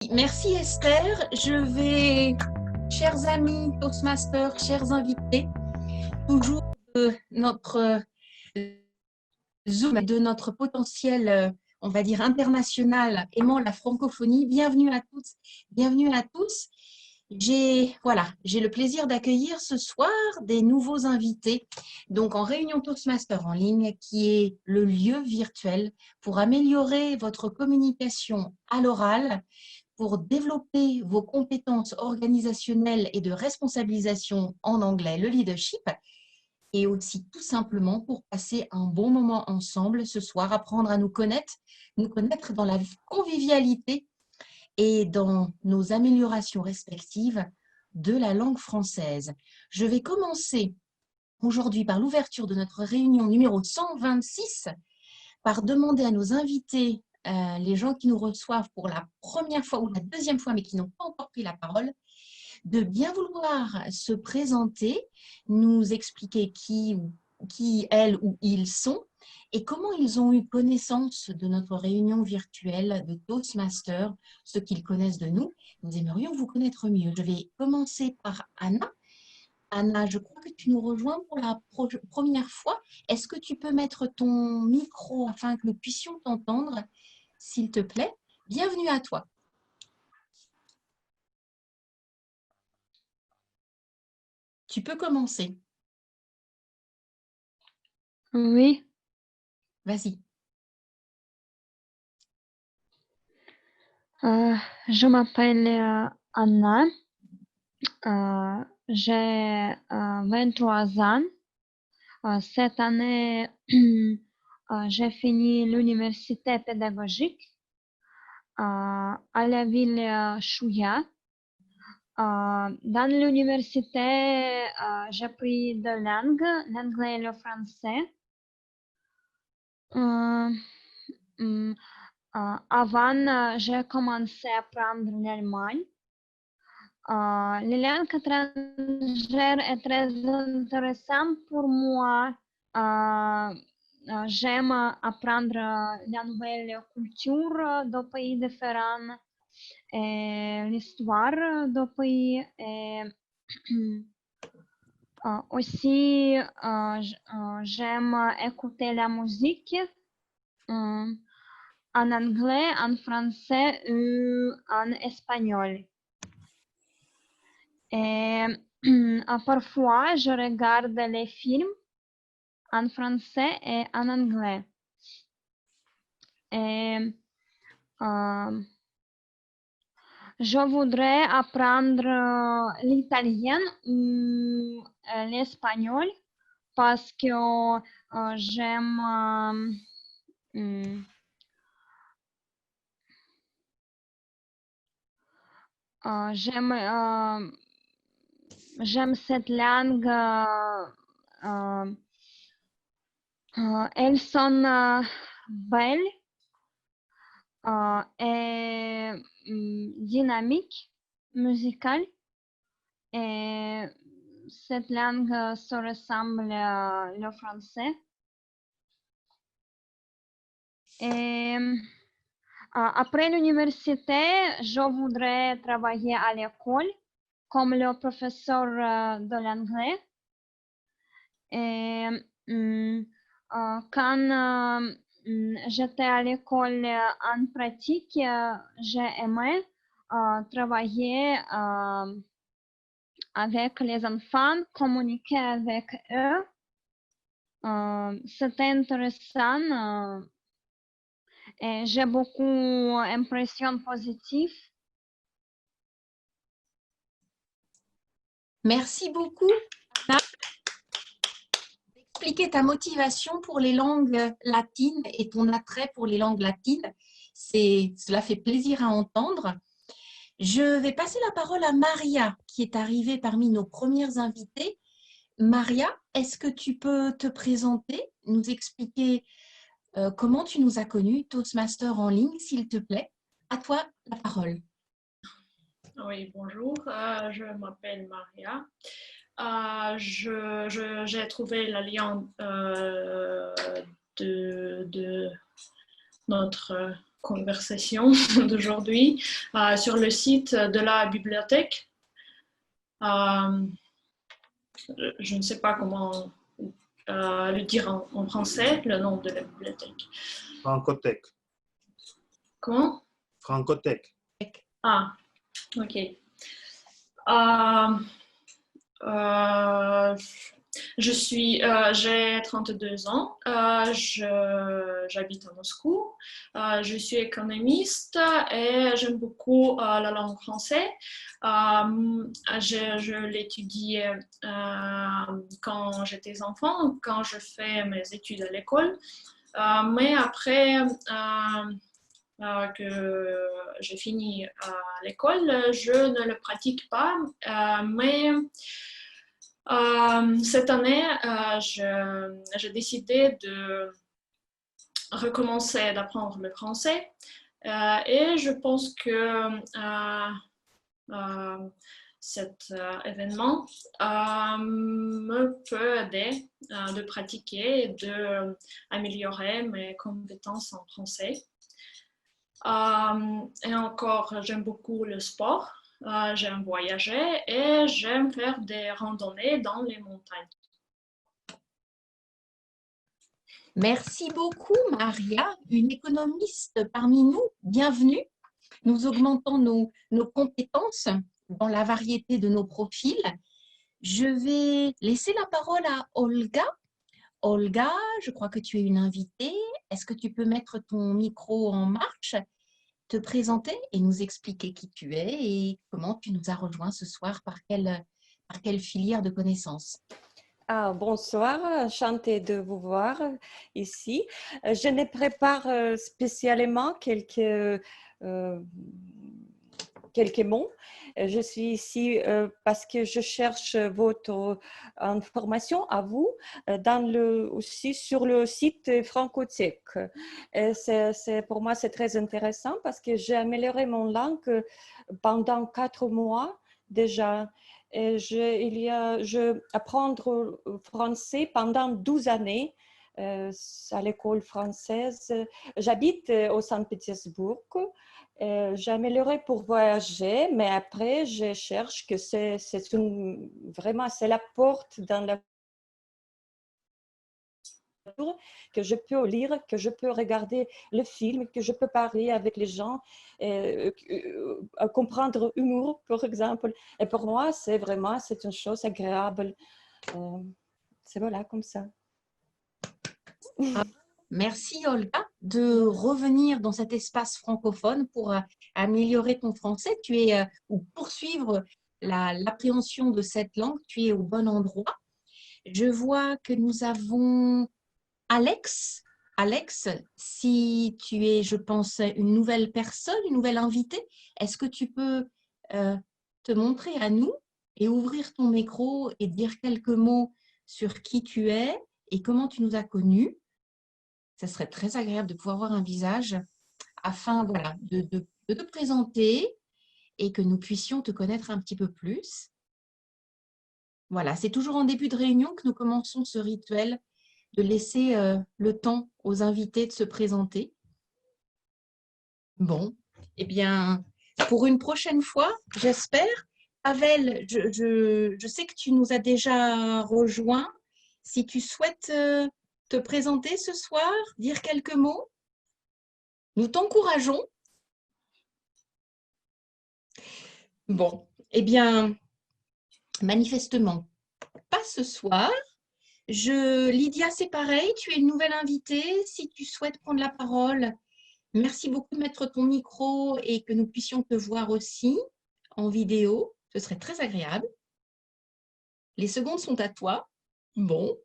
Merci Esther. Je vais, chers amis Toastmasters, chers invités, toujours de notre Zoom, de notre potentiel, on va dire, international aimant la francophonie. Bienvenue à toutes, bienvenue à tous. J'ai le plaisir d'accueillir ce soir des nouveaux invités, donc en réunion Toastmaster en ligne, qui est le lieu virtuel pour améliorer votre communication à l'oral, pour développer vos compétences organisationnelles et de responsabilisation en anglais, le leadership, et aussi tout simplement pour passer un bon moment ensemble ce soir, apprendre à nous connaître dans la convivialité et dans nos améliorations respectives de la langue française. Je vais commencer aujourd'hui par l'ouverture de notre réunion numéro 126, par demander à nos invités, les gens qui nous reçoivent pour la première fois ou la deuxième fois, mais qui n'ont pas encore pris la parole, de bien vouloir se présenter, nous expliquer qui, elles ou ils sont et comment ils ont eu connaissance de notre réunion virtuelle de Toastmasters, ce qu'ils connaissent de nous. Nous aimerions vous connaître mieux. Je vais commencer par Anna. Anna, je crois que tu nous rejoins pour la première fois. Est-ce que tu peux mettre ton micro afin que nous puissions t'entendre, s'il te plaît? Bienvenue à toi. Tu peux commencer. Oui. Vas-y. Je m'appelle Anna. J'ai 23 ans. Cette année, j'ai fini l'université pédagogique à la ville Chouya. Dans l'université, j'ai appris deux langues, l'anglais et le français. Avant, j'ai commencé à apprendre l'allemand. Les langues étrangères est très intéressant pour moi. J'aime apprendre la nouvelle culture de pays différents et l'histoire de pays. Et, aussi, j'aime écouter la musique en anglais, en français ou en espagnol. Et parfois, je regarde les films en français et en anglais. Et je voudrais apprendre l'italien ou l'espagnol parce que j'aime j'aime cette langue. Elles sont belles et dynamiques, musicales. Et cette langue se ressemble au français. Et après l'université, je voudrais travailler à l'école comme le professeur de l'anglais. Et quand j'étais à l'école en pratique, j'ai aimé travailler avec les enfants, communiquer avec eux. C'était intéressant et j'ai beaucoup d'impressions positives. Merci beaucoup, Anna, d'expliquer ta motivation pour les langues latines et ton attrait pour les langues latines. Cela fait plaisir à entendre. Je vais passer la parole à Maria, qui est arrivée parmi nos premières invitées. Maria, est-ce que tu peux te présenter, nous expliquer comment tu nous as connus, Toastmaster en ligne, s'il te plaît? À toi la parole. Oui, bonjour, je m'appelle Maria. J'ai trouvé le lien de notre conversation d'aujourd'hui sur le site de la bibliothèque. Je ne sais pas comment le dire en français, le nom de la bibliothèque. Francothèque. Comment? Francothèque. Ah, ok. J'ai 32 ans, j'habite à Moscou, je suis économiste et j'aime beaucoup la langue française. Je l'étudie quand j'étais enfant, quand je fais mes études à l'école, mais après que j'ai fini à l'école, je ne le pratique pas, mais cette année, j'ai décidé de recommencer d'apprendre le français et je pense que cet événement me peut aider de pratiquer et d'améliorer mes compétences en français. Et encore, j'aime beaucoup le sport. J'aime voyager et j'aime faire des randonnées dans les montagnes. Merci beaucoup, Maria, une économiste parmi nous. Bienvenue. Nous augmentons nos compétences dans la variété de nos profils. Je vais laisser la parole à Olga. Olga, je crois que tu es une invitée. Est-ce que tu peux mettre ton micro en marche, te présenter et nous expliquer qui tu es et comment tu nous as rejoints ce soir, par quelle filière de connaissances? Bonsoir, enchantée de vous voir ici. Je ne prépare spécialement quelques mots. Je suis ici parce que je cherche votre information à vous aussi sur le site Francothèque. Pour moi, c'est très intéressant parce que j'ai amélioré mon langue pendant 4 mois déjà. Et je apprendre français pendant 12 années à l'école française. J'habite au Saint-Pétersbourg. J'ai amélioré pour voyager, mais après, je cherche que vraiment, c'est la porte dans la que je peux lire, que je peux regarder le film, que je peux parler avec les gens, comprendre l'humour, par exemple. Et pour moi, c'est une chose agréable. C'est voilà, comme ça. Merci Olga de revenir dans cet espace francophone pour améliorer ton français. Ou poursuivre l'appréhension de cette langue, tu es au bon endroit. Je vois que nous avons Alex. Alex, si tu es, je pense, une nouvelle personne, une nouvelle invitée, est-ce que tu peux te montrer à nous et ouvrir ton micro et dire quelques mots sur qui tu es et comment tu nous as connus? Ça serait très agréable de pouvoir voir un visage afin voilà, de te présenter et que nous puissions te connaître un petit peu plus. Voilà, c'est toujours en début de réunion que nous commençons ce rituel de laisser le temps aux invités de se présenter. Bon, eh bien, pour une prochaine fois, j'espère. Pavel, je sais que tu nous as déjà rejoints. Si tu souhaites te présenter ce soir, dire quelques mots, nous t'encourageons. Bon, eh bien, manifestement, pas ce soir. Lydia, c'est pareil, tu es une nouvelle invitée. Si tu souhaites prendre la parole, merci beaucoup de mettre ton micro et que nous puissions te voir aussi en vidéo. Ce serait très agréable. Les secondes sont à toi. Bon,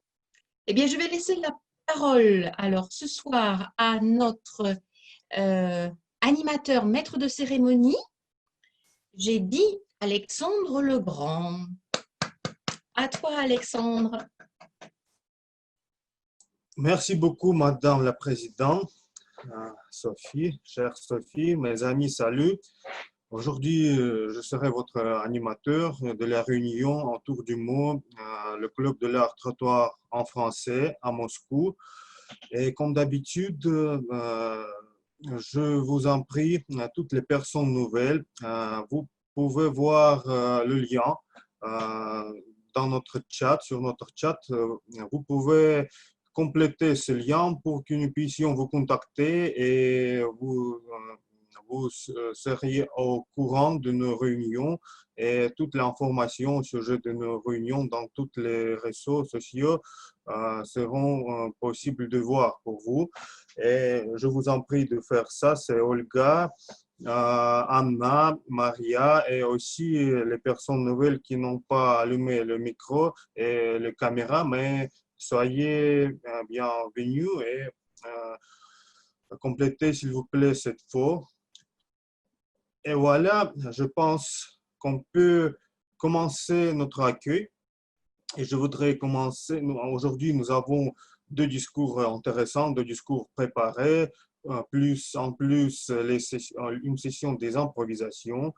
eh bien, je vais laisser la parole alors ce soir à notre animateur, maître de cérémonie. J'ai dit Alexandre Legrand. À toi, Alexandre. Merci beaucoup, Madame la Présidente. Sophie, chère Sophie, mes amis, salut. Aujourd'hui, je serai votre animateur de la réunion autour du mot le Club de l'art trottoir en français à Moscou. Et comme d'habitude, je vous en prie, à toutes les personnes nouvelles, vous pouvez voir le lien dans notre chat, sur notre chat. Vous pouvez compléter ce lien pour que nous puissions vous contacter et vous seriez au courant de nos réunions et toute l'information au sujet de nos réunions dans tous les réseaux sociaux seront possibles de voir pour vous. Et je vous en prie de faire ça. C'est Olga, Anna, Maria et aussi les personnes nouvelles qui n'ont pas allumé le micro et les caméras, mais soyez bienvenus et complétez s'il vous plaît cette fois. Et voilà, je pense qu'on peut commencer notre accueil. Et je voudrais commencer. Aujourd'hui, nous avons deux discours intéressants, deux discours préparés, en plus une session des improvisations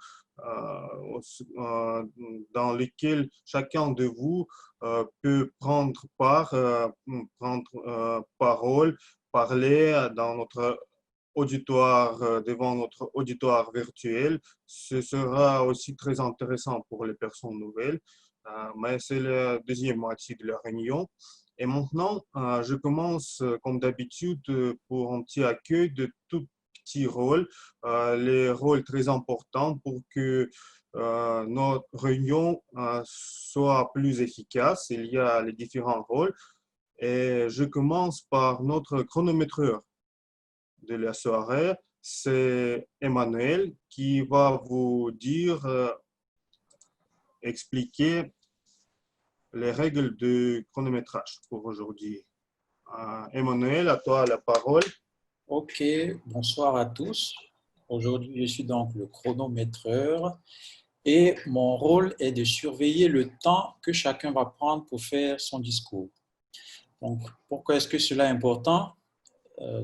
dans lesquelles chacun de vous peut prendre parole, parler dans notre auditoire, devant notre auditoire virtuel. Ce sera aussi très intéressant pour les personnes nouvelles, mais c'est la deuxième moitié de la réunion. Et maintenant, je commence comme d'habitude pour un petit accueil de tout petits rôles, les rôles très importants pour que notre réunion soit plus efficace. Il y a les différents rôles et je commence par notre chronométreur de la soirée, c'est Emmanuel qui va vous dire, expliquer les règles de chronométrage pour aujourd'hui. Emmanuel, à toi la parole. Ok, bonsoir à tous. Aujourd'hui, je suis donc le chronométreur et mon rôle est de surveiller le temps que chacun va prendre pour faire son discours. Donc, pourquoi est-ce que cela est important?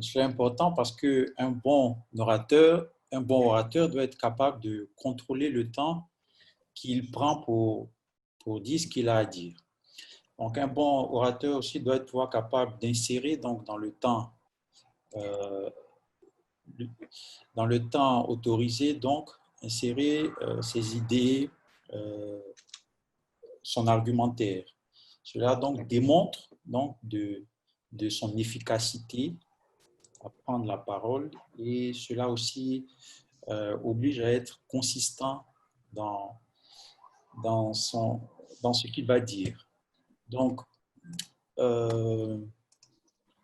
Cela est important parce qu'un bon orateur doit être capable de contrôler le temps qu'il prend pour dire ce qu'il a à dire. Donc, un bon orateur aussi doit être pouvoir capable d'insérer donc dans le temps autorisé, donc insérer ses idées, son argumentaire. Cela donc démontre donc de son efficacité à prendre la parole et cela aussi oblige à être consistant dans ce qu'il va dire. Donc,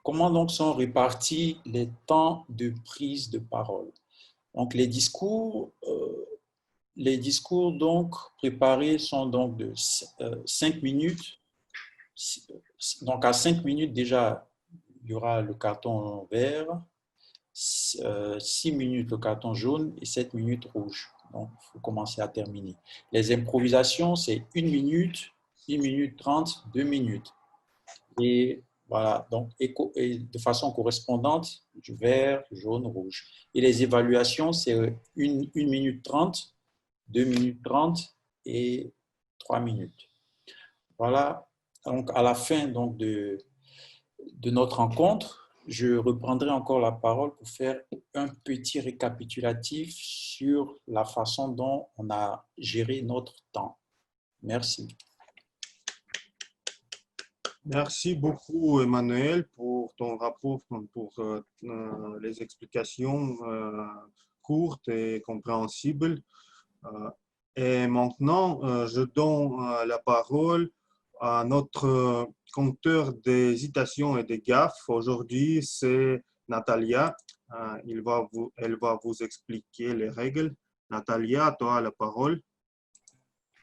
comment donc sont répartis les temps de prise de parole? Donc, les discours donc préparés sont donc de 5 minutes. Donc, à 5 minutes déjà, il y aura le carton vert, 6 minutes le carton jaune et 7 minutes rouge. Donc, il faut commencer à terminer. Les improvisations, c'est 1 minute, 1 minute 30, 2 minutes. Et voilà, donc et de façon correspondante, vert, jaune, rouge. Et les évaluations, c'est 1 minute 30, 2 minutes 30 et 3 minutes. Voilà, donc à la fin donc, de notre rencontre, je reprendrai encore la parole pour faire un petit récapitulatif sur la façon dont on a géré notre temps. Merci. Merci beaucoup, Emmanuel, pour ton rapport, pour les explications courtes et compréhensibles. Et maintenant, je donne la parole à notre compteur d'hésitation et des gaffes. Aujourd'hui, c'est Natalia. Elle va vous expliquer les règles. Natalia, à toi la parole.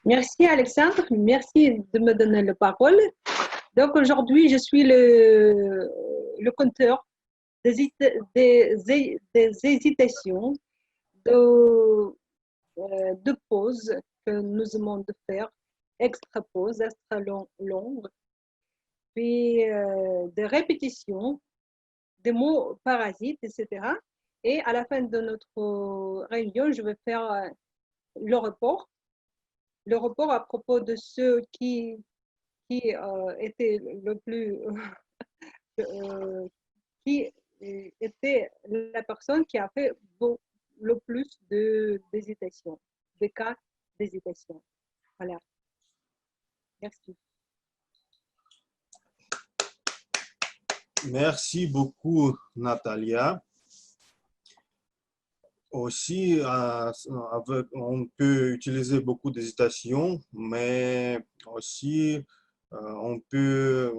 Merci Alexandre, merci de me donner la parole. Donc aujourd'hui, je suis le compteur des hésitations, de pauses que nous demandons de faire, extra pause, extra longue, puis des répétitions, des mots parasites, etc. Et à la fin de notre réunion, je vais faire le report à propos de ceux qui étaient le plus qui était la personne qui a fait le plus d'hésitation, de cas d'hésitation. Voilà. Merci. Merci beaucoup, Natalia. Aussi, on peut utiliser beaucoup d'hésitation, mais aussi on peut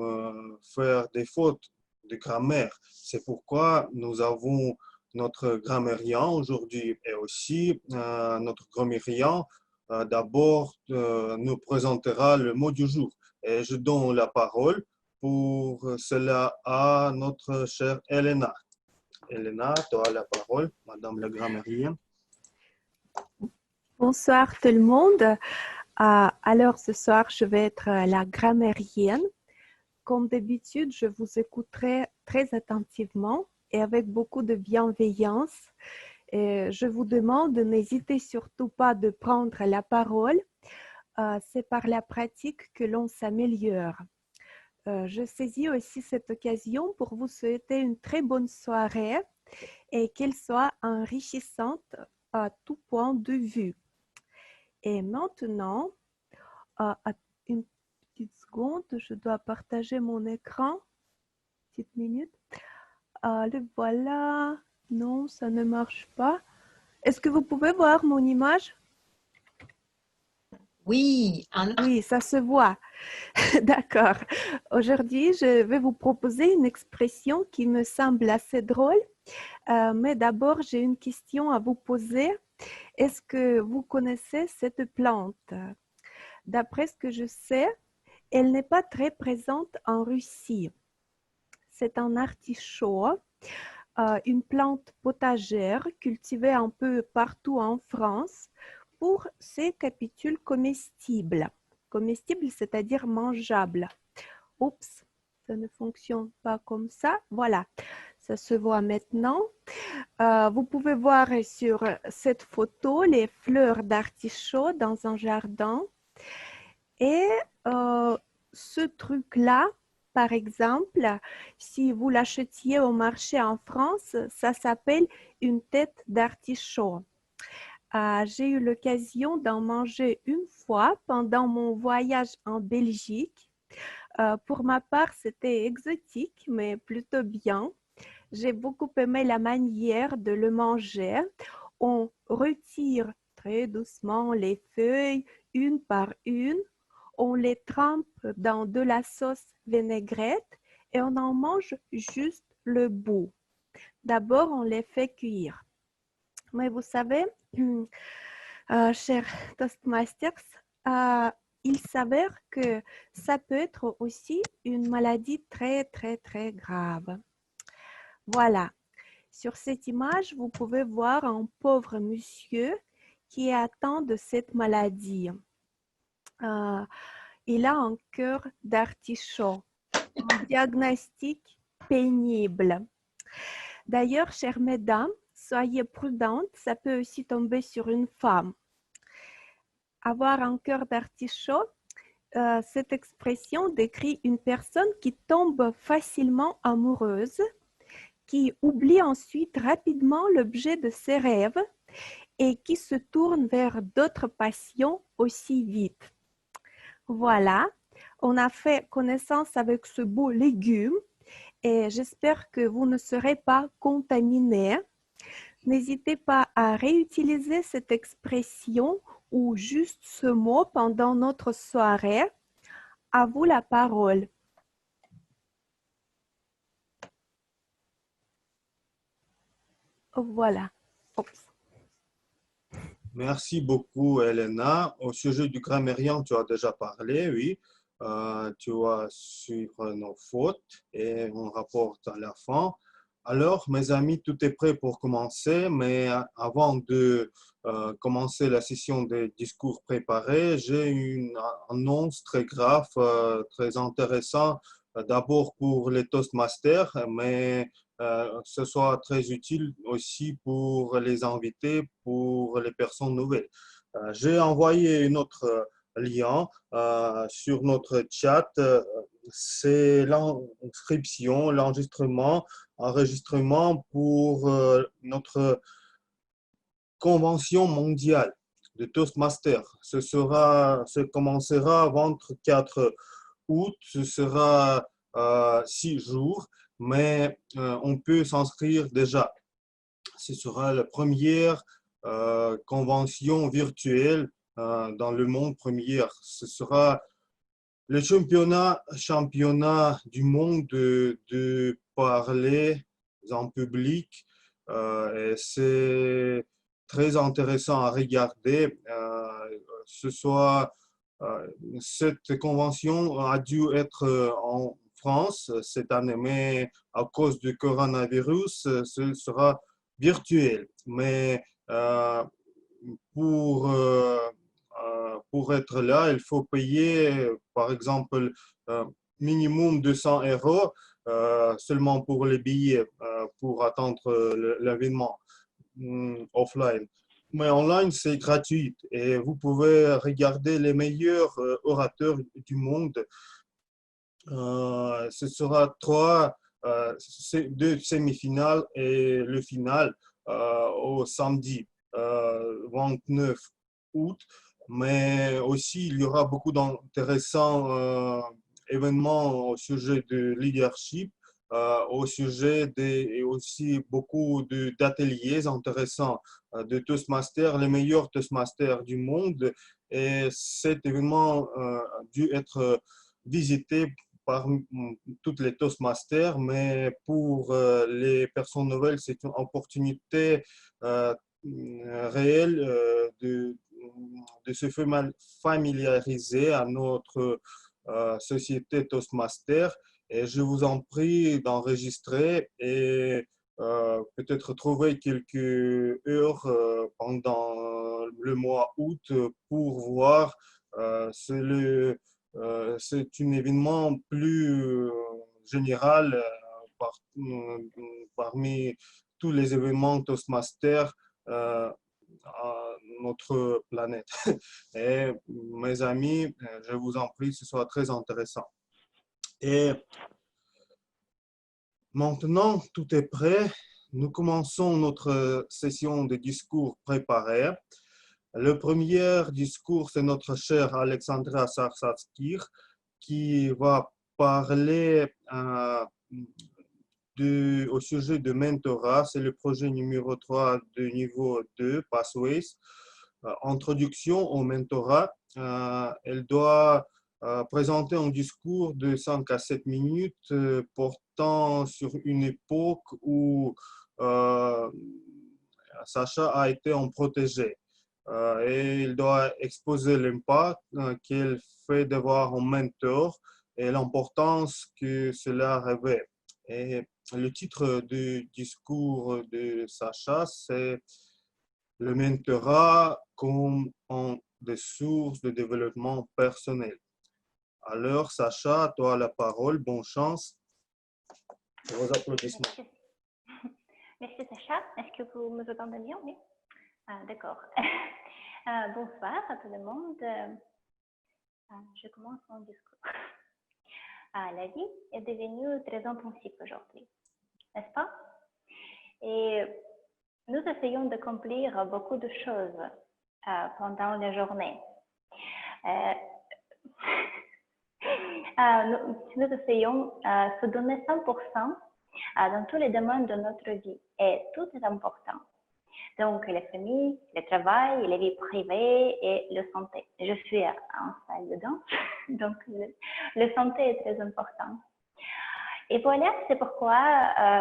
faire des fautes de grammaire. C'est pourquoi nous avons notre grammairien aujourd'hui et aussi notre grammairien d'abord nous présentera le mot du jour. Et je donne la parole pour cela à notre chère Elena. Elena, tu as la parole, Madame la grammairienne. Bonsoir tout le monde. Alors ce soir, je vais être la grammairienne. Comme d'habitude, je vous écouterai très attentivement et avec beaucoup de bienveillance. Et je vous demande, n'hésitez surtout pas de prendre la parole. C'est par la pratique que l'on s'améliore. Je saisis aussi cette occasion pour vous souhaiter une très bonne soirée et qu'elle soit enrichissante à tout point de vue. Et maintenant, une petite seconde, je dois partager mon écran. Petite minute. Le voilà. Non, ça ne marche pas. Est-ce que vous pouvez voir mon image? Oui, Oui, ça se voit. D'accord. Aujourd'hui, je vais vous proposer une expression qui me semble assez drôle. Mais d'abord, j'ai une question à vous poser. Est-ce que vous connaissez cette plante? D'après ce que je sais, elle n'est pas très présente en Russie. C'est un artichaut, une plante potagère cultivée un peu partout en France pour ses capitules comestibles. Comestibles, c'est-à-dire mangeables. Oups, ça ne fonctionne pas comme ça. Voilà, ça se voit maintenant. Vous pouvez voir sur cette photo les fleurs d'artichaut dans un jardin. Et ce truc-là, par exemple, si vous l'achetiez au marché en France, ça s'appelle une tête d'artichaut. J'ai eu l'occasion d'en manger une fois pendant mon voyage en Belgique. Pour ma part, c'était exotique, mais plutôt bien. J'ai beaucoup aimé la manière de le manger. On retire très doucement les feuilles, une par une. On les trempe dans de la sauce vinaigrette et on en mange juste le bout. D'abord, on les fait cuire. Mais vous savez, chers Toastmasters, il s'avère que ça peut être aussi une maladie très, très, très grave. Voilà. Sur cette image, vous pouvez voir un pauvre monsieur qui est atteint de cette maladie. Il a un cœur d'artichaut, un diagnostic pénible. D'ailleurs, chères mesdames, soyez prudentes, ça peut aussi tomber sur une femme. Avoir un cœur d'artichaut, cette expression décrit une personne qui tombe facilement amoureuse, qui oublie ensuite rapidement l'objet de ses rêves et qui se tourne vers d'autres passions aussi vite. Voilà, on a fait connaissance avec ce beau légume et j'espère que vous ne serez pas contaminés. N'hésitez pas à réutiliser cette expression ou juste ce mot pendant notre soirée. À vous la parole. Voilà. Oups. Merci beaucoup, Elena. Au sujet du grammairien, tu as déjà parlé, oui. Tu vas suivre nos fautes et on rapporte à la fin. Alors, mes amis, tout est prêt pour commencer, mais avant de commencer la session des discours préparés, j'ai une annonce très grave, très intéressante, d'abord pour les Toastmasters, mais ce soit très utile aussi pour les invités, pour les personnes nouvelles. J'ai envoyé une autre lien sur notre chat. C'est l'inscription, enregistrement pour notre convention mondiale de Toastmaster. Ce commencera le 24 août, ce sera 6 jours, mais on peut s'inscrire déjà. Ce sera la première convention virtuelle dans le monde première. Ce sera le championnat du monde de parler en public. Et c'est très intéressant à regarder. Cette convention a dû être en France cette année, mais à cause du coronavirus, ce sera virtuel. Mais pour être là, il faut payer, par exemple, minimum 200 € seulement pour les billets, pour attendre l'événement offline. Mais online, c'est gratuit et vous pouvez regarder les meilleurs orateurs du monde. Ce sera deux semi-finales et le final au samedi 29 août. Mais aussi, il y aura beaucoup d'intéressants événements au sujet de leadership, et aussi beaucoup d'ateliers intéressants de Toastmasters, les meilleurs Toastmasters du monde. Et cet événement a dû être visité par toutes les Toastmasters, mais pour les personnes nouvelles, c'est une opportunité réelle de se familiariser à notre société Toastmaster. Et je vous en prie d'enregistrer et peut-être trouver quelques heures pendant le mois août pour voir. C'est un événement plus général parmi tous les événements Toastmaster à notre planète. Et mes amis, je vous en prie, ce sera très intéressant. Et maintenant, tout est prêt. Nous commençons notre session de discours préparés. Le premier discours, c'est notre cher Alexandra Sarsatskir qui va parler au sujet de mentorat. C'est le projet numéro 3 de niveau 2, Pathways. Introduction au mentorat. Elle doit présenter un discours de 5 à 7 minutes portant sur une époque où Sacha a été en protégé. Et il doit exposer l'impact qu'elle fait d'avoir un mentor et l'importance que cela revêt. Et le titre du discours de Sacha, c'est le mentorat comme des sources de développement personnel. Alors, Sacha, tu as la parole. Bonne chance. Vos applaudissements. Merci Sacha. Est-ce que vous me entendez bien? Oui. D'accord. Bonsoir à tout le monde. Je commence mon discours. La vie est devenue très intensive aujourd'hui, n'est-ce pas? Et nous essayons d'accomplir beaucoup de choses pendant la journée. Nous essayons de se donner 100% dans tous les domaines de notre vie et tout est important. Donc, la famille, le travail, la vie privée et la santé. Je suis en salle de danse, donc la santé est très important. Et voilà, c'est pourquoi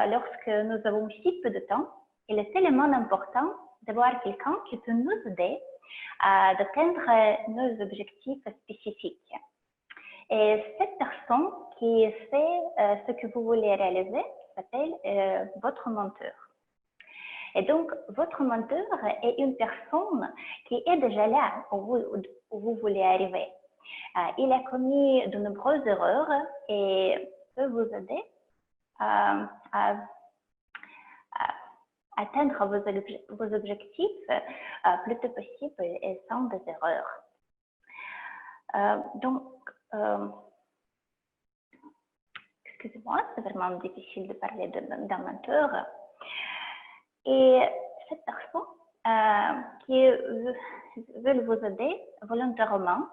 lorsque nous avons si peu de temps, il est tellement important d'avoir quelqu'un qui peut nous aider d'atteindre nos objectifs spécifiques. Et cette personne qui sait ce que vous voulez réaliser s'appelle votre mentor. Et donc, votre mentor est une personne qui est déjà là où vous voulez arriver. Il a commis de nombreuses erreurs et peut vous aider à atteindre vos objectifs le plus tôt possible et sans des erreurs. Donc, excusez-moi, c'est vraiment difficile de parler d'un mentor. Et cette personne qui veut vous aider volontairement,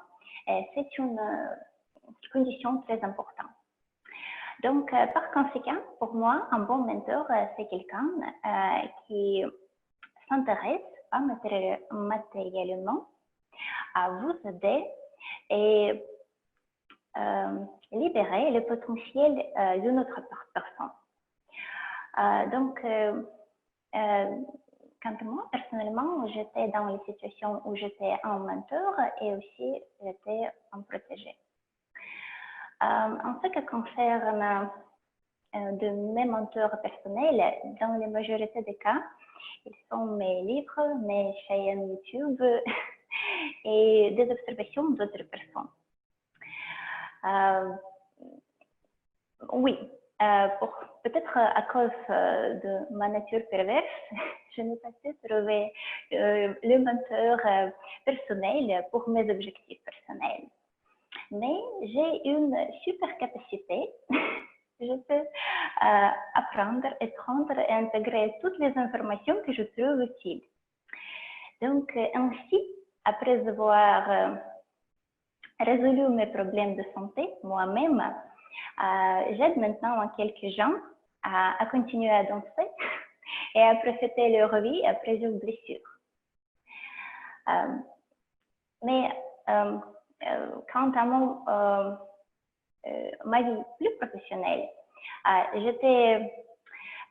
c'est une condition très importante. Donc, par conséquent, pour moi, un bon mentor, c'est quelqu'un qui s'intéresse pas matériellement à vous aider et libérer le potentiel d'une autre personne. Donc, quant à moi, personnellement, j'étais dans les situations où j'étais un mentor et aussi j'étais un protégé. En ce qui concerne de mes mentors personnels, dans la majorité des cas, ils sont mes livres, mes chaînes YouTube et des observations d'autres personnes. Oui, peut-être à cause de ma nature perverse, je n'ai pas su trouver le mentor personnel pour mes objectifs personnels. Mais j'ai une super capacité. Je peux apprendre, apprendre et intégrer toutes les informations que je trouve utiles. Donc, ainsi, après avoir résolu mes problèmes de santé moi-même, j'aide maintenant quelques gens à continuer à danser et à profiter de leur vie après une blessure. Mais quant à ma vie plus professionnelle, j'étais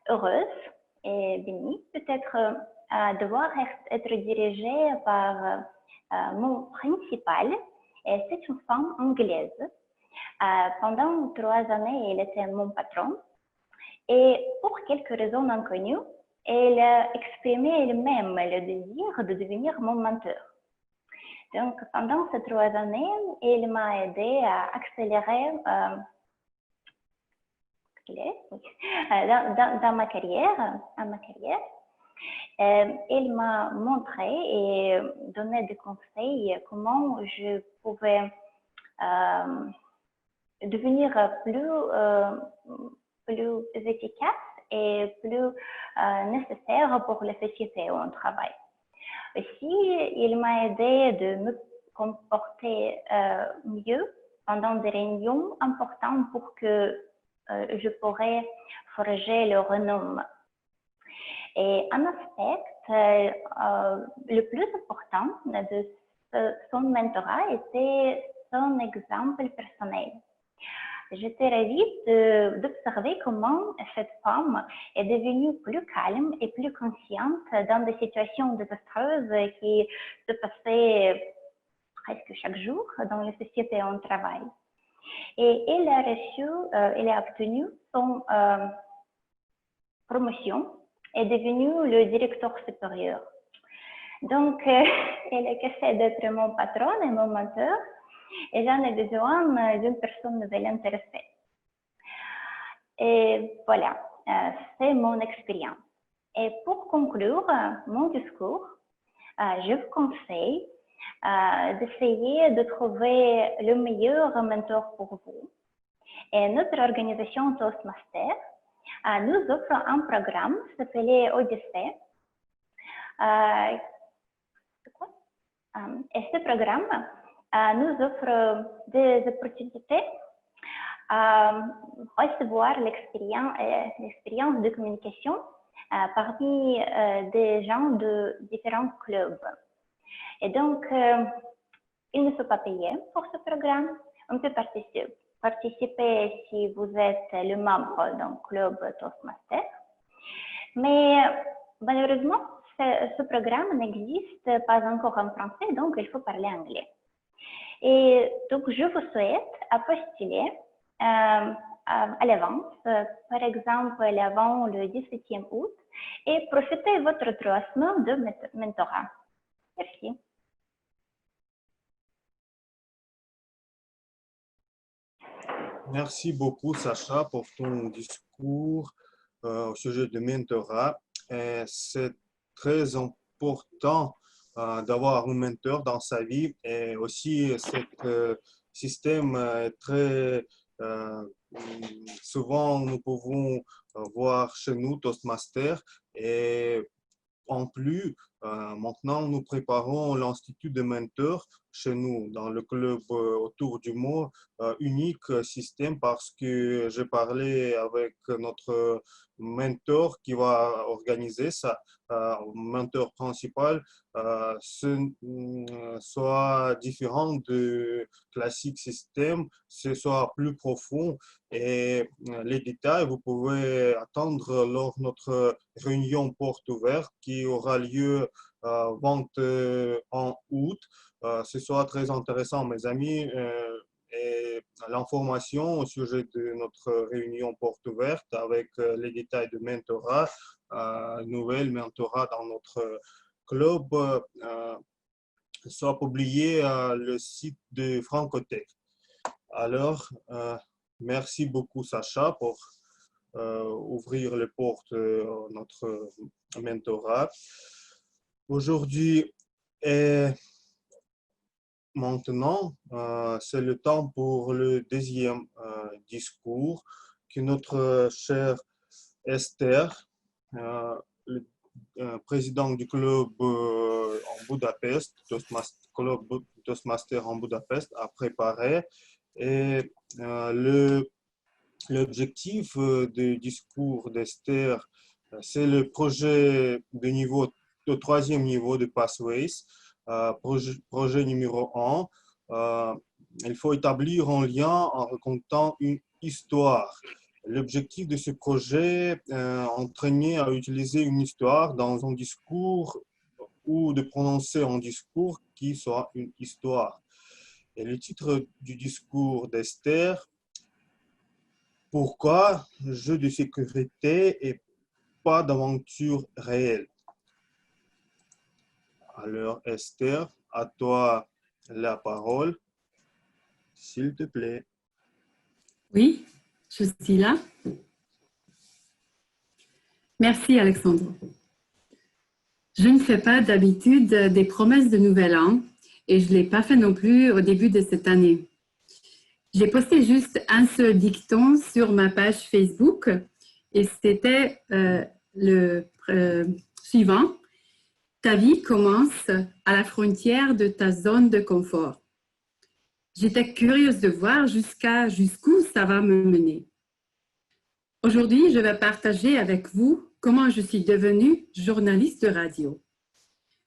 heureuse et bénie peut-être devoir être dirigée par mon principal, et c'est une femme anglaise. Pendant 3 années, elle était mon patron et pour quelques raisons inconnues, elle a exprimé elle-même le désir de devenir mon mentor. Donc, pendant ces 3 années, elle m'a aidé à accélérer dans ma carrière. Elle m'a montré et donné des conseils comment je pouvais devenir plus efficace et plus nécessaire pour la société où on travaille. Aussi, il m'a aidé de me comporter mieux pendant des réunions importantes pour que je pourrais forger le renom. Et un aspect le plus important de son mentorat était son exemple personnel. J'étais ravie d'observer comment cette femme est devenue plus calme et plus consciente dans des situations désastreuses qui se passaient presque chaque jour dans la société où on travaille. Et elle a obtenu son promotion et est devenue le directeur supérieur. Donc, elle a cassé d'être mon patron et mon mentor. Et j'en ai besoin d'une personne nouvelle intéressée. Et voilà, c'est mon expérience. Et pour conclure mon discours, je vous conseille d'essayer de trouver le meilleur mentor pour vous. Et notre organisation Toastmaster nous offre un programme qui s'appelle Odyssée. Et ce programme nous offre des opportunités à recevoir l'expérience de communication parmi des gens de différents clubs. Et donc, il ne faut pas payer pour ce programme. On peut participer si vous êtes le membre d'un club Toastmaster. Mais malheureusement, ce programme n'existe pas encore en français, donc il faut parler anglais. Et donc, je vous souhaite à postuler à l'avance, par exemple avant le 17e août, et profitez de votre 3 semaines de mentorat. Merci. Merci beaucoup, Sacha, pour ton discours au sujet du mentorat. C'est très important d'avoir un mentor dans sa vie. Et aussi, ce système est très souvent, nous pouvons voir chez nous Toastmaster. Et en plus, maintenant, nous préparons l'Institut de mentors chez nous, dans le club autour du mot unique système, parce que j'ai parlé avec notre mentor qui va organiser ça, mentor principal, soit différent de classique système, ce soit plus profond. Et les détails, vous pouvez attendre lors de notre réunion porte ouverte qui aura lieu 21 août. Ce sera très intéressant, mes amis. Et l'information au sujet de notre réunion porte ouverte avec les détails de mentorat, nouvelle mentorat dans notre club, soit publié à le site de Francotech. Alors, merci beaucoup Sacha pour ouvrir les portes à notre mentorat. Aujourd'hui et maintenant, c'est le temps pour le deuxième discours que notre chère Esther, le président du club en Budapest, club Toastmaster en Budapest, a préparé. Et l'objectif du discours d'Esther, c'est le projet de troisième niveau de Pathways. Projet numéro 1, il faut établir un lien en racontant une histoire. L'objectif de ce projet entraîner à utiliser une histoire dans un discours ou de prononcer un discours qui soit une histoire. Et le titre du discours d'Esther, pourquoi jeu de sécurité et pas d'aventure réelle? Alors Esther, à toi la parole, s'il te plaît. Oui, je suis là. Merci Alexandre. Je ne fais pas d'habitude des promesses de nouvel an et je ne l'ai pas fait non plus au début de cette année. J'ai posté juste un seul dicton sur ma page Facebook et c'était le suivant. Ta vie commence à la frontière de ta zone de confort. J'étais curieuse de voir jusqu'où ça va me mener. Aujourd'hui, je vais partager avec vous comment je suis devenue journaliste de radio.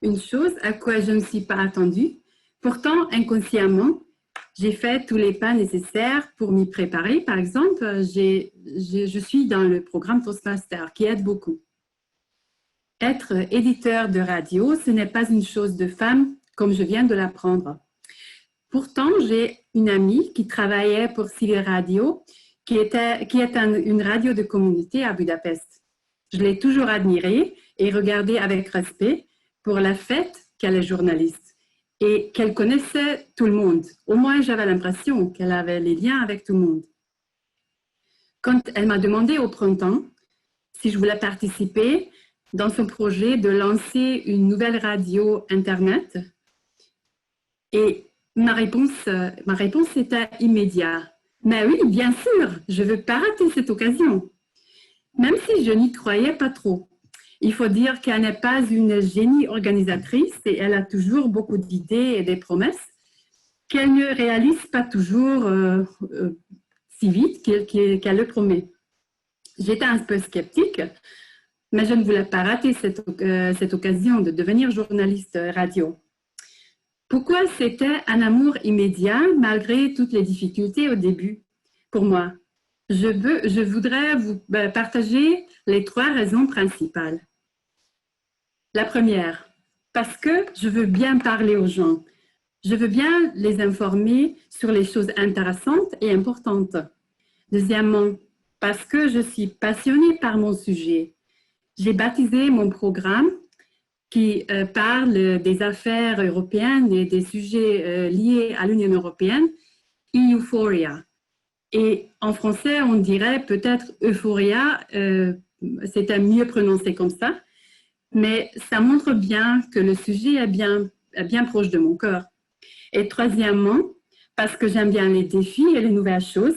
Une chose à quoi je ne me suis pas attendue, pourtant inconsciemment, j'ai fait tous les pas nécessaires pour m'y préparer. Par exemple, je suis dans le programme Toastmaster qui aide beaucoup. Être éditeur de radio, ce n'est pas une chose de femme comme je viens de l'apprendre. Pourtant, j'ai une amie qui travaillait pour Civil Radio, qui est une radio de communauté à Budapest. Je l'ai toujours admirée et regardée avec respect pour le fait qu'elle est journaliste et qu'elle connaissait tout le monde. Au moins, j'avais l'impression qu'elle avait les liens avec tout le monde. Quand elle m'a demandé au printemps si je voulais participer dans son projet de lancer une nouvelle radio Internet, et ma réponse était immédiate. Mais oui, bien sûr, je ne veux pas rater cette occasion. Même si je n'y croyais pas trop. Il faut dire qu'elle n'est pas une génie organisatrice et elle a toujours beaucoup d'idées et des promesses qu'elle ne réalise pas toujours si vite qu'elle le promet. J'étais un peu sceptique, mais je ne voulais pas rater cette occasion de devenir journaliste radio. Pourquoi c'était un amour immédiat malgré toutes les difficultés au début pour moi? Je voudrais vous partager les 3 raisons principales. La première, parce que je veux bien parler aux gens. Je veux bien les informer sur les choses intéressantes et importantes. Deuxièmement, parce que je suis passionnée par mon sujet. J'ai baptisé mon programme qui parle des affaires européennes et des sujets liés à l'Union européenne, Euphoria. Et en français, on dirait peut-être Euphoria, c'était mieux prononcé comme ça. mais ça montre bien que le sujet est bien proche de mon cœur. Et troisièmement, parce que j'aime bien les défis et les nouvelles choses,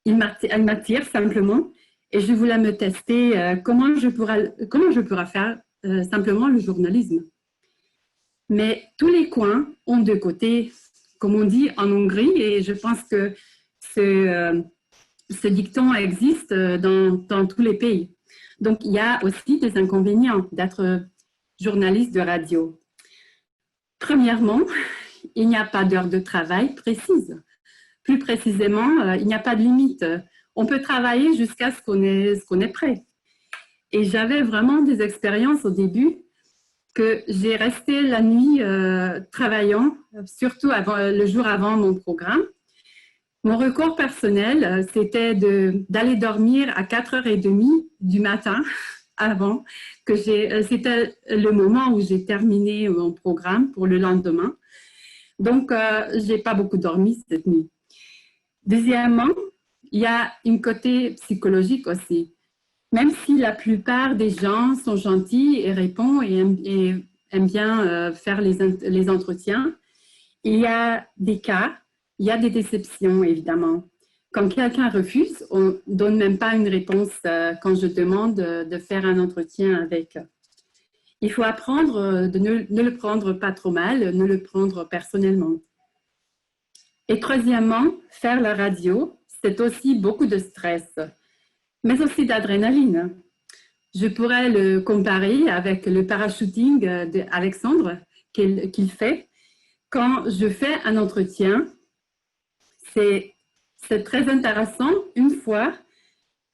elle m'attire simplement et je voulais me tester comment je pourrais faire simplement le journalisme. Mais tous les coins ont deux côtés, comme on dit en Hongrie, et je pense que ce dicton existe dans tous les pays. Donc, il y a aussi des inconvénients d'être journaliste de radio. Premièrement, il n'y a pas d'heure de travail précise. Plus précisément, il n'y a pas de limite. On peut travailler jusqu'à ce qu'on est prêt. Et j'avais vraiment des expériences au début que j'ai resté la nuit travaillant, surtout le jour avant mon programme. Mon record personnel, c'était d'aller dormir à 4h30 du matin avant que c'était le moment où j'ai terminé mon programme pour le lendemain. Donc, je n'ai pas beaucoup dormi cette nuit. Deuxièmement, il y a un côté psychologique aussi. Même si la plupart des gens sont gentils et répondent et aiment bien faire les entretiens, il y a des cas, il y a des déceptions évidemment. Quand quelqu'un refuse, on ne donne même pas une réponse quand je demande de faire un entretien avec. Il faut apprendre de ne le prendre pas trop mal, ne le prendre personnellement. Et troisièmement, faire la radio, c'est aussi beaucoup de stress, mais aussi d'adrénaline. Je pourrais le comparer avec le parachuting d'Alexandre qu'il fait. Quand je fais un entretien, c'est très intéressant. Une fois,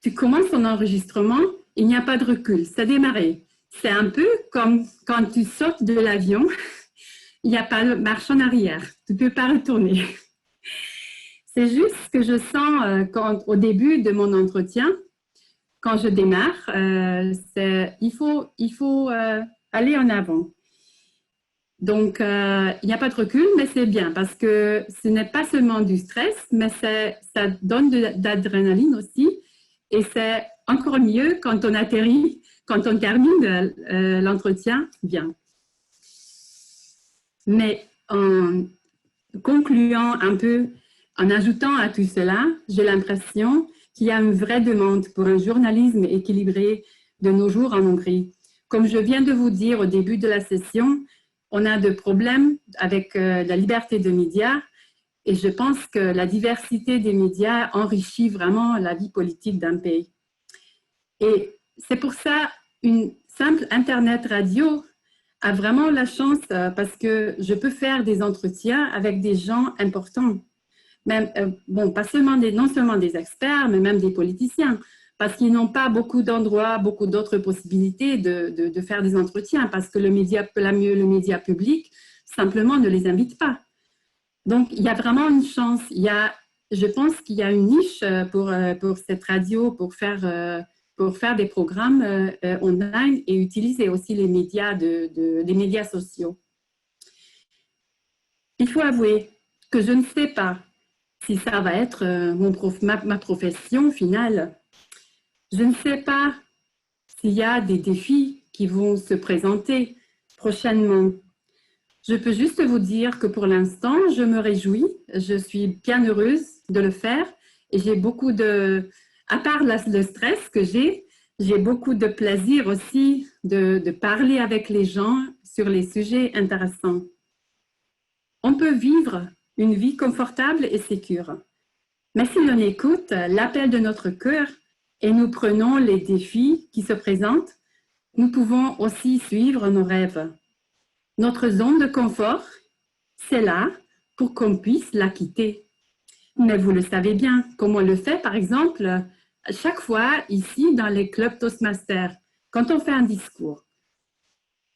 tu commences ton enregistrement, il n'y a pas de recul, c'est démarré. C'est un peu comme quand tu sautes de l'avion, il n'y a pas de marche en arrière, tu ne peux pas retourner. C'est juste ce que je sens au début de mon entretien, quand je démarre, il faut aller en avant. Donc, il n'y a pas de recul, mais c'est bien parce que ce n'est pas seulement du stress, mais ça donne d'adrénaline aussi. Et c'est encore mieux quand on atterrit, quand on termine l'entretien bien. Mais en concluant un peu, en ajoutant à tout cela, j'ai l'impression qu'il y a une vraie demande pour un journalisme équilibré de nos jours en Hongrie. Comme je viens de vous dire au début de la session, on a des problèmes avec la liberté de médias et je pense que la diversité des médias enrichit vraiment la vie politique d'un pays. Et c'est pour ça une simple Internet radio a vraiment la chance parce que je peux faire des entretiens avec des gens importants. Même, bon, non seulement des experts, mais même des politiciens, parce qu'ils n'ont pas beaucoup d'endroits, beaucoup d'autres possibilités de faire des entretiens, parce que le média public, simplement, ne les invite pas. Donc, il y a vraiment une chance. Je pense qu'il y a une niche pour cette radio, pour faire des programmes online et utiliser aussi les médias, les médias sociaux. Il faut avouer que je ne sais pas si ça va être ma profession finale. Je ne sais pas s'il y a des défis qui vont se présenter prochainement. Je peux juste vous dire que pour l'instant, je me réjouis, je suis bien heureuse de le faire et j'ai beaucoup à part le stress que j'ai beaucoup de plaisir aussi de parler avec les gens sur les sujets intéressants. On peut vivre une vie confortable et sécure. Mais si l'on écoute l'appel de notre cœur et nous prenons les défis qui se présentent, nous pouvons aussi suivre nos rêves. Notre zone de confort, c'est là pour qu'on puisse la quitter. Mais vous le savez bien, comme on le fait par exemple chaque fois ici dans les clubs Toastmasters, quand on fait un discours.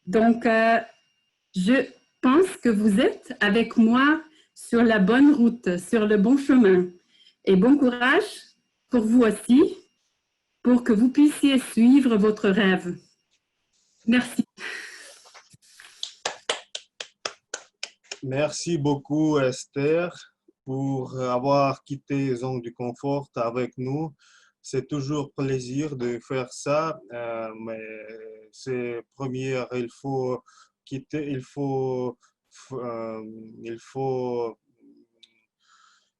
Donc, je pense que vous êtes avec moi sur la bonne route, sur le bon chemin. Et bon courage pour vous aussi, pour que vous puissiez suivre votre rêve. Merci. Merci beaucoup, Esther, pour avoir quitté Zone du Confort avec nous. c'est toujours plaisir de faire ça, mais c'est première, il faut quitter, euh, il faut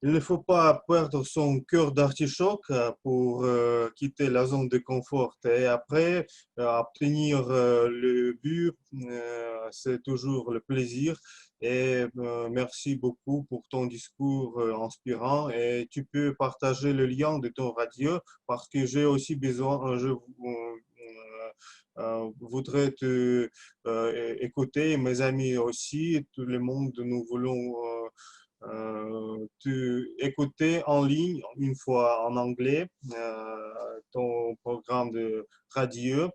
il ne faut pas perdre son cœur d'artichoke pour quitter la zone de confort. Et après, obtenir le but, c'est toujours le plaisir. Et merci beaucoup pour ton discours inspirant. Et tu peux partager le lien de ton radio parce que j'ai aussi besoin, voudrais te écouter, mes amis aussi, tout le monde, nous voulons écouter en ligne une fois en anglais ton programme de radio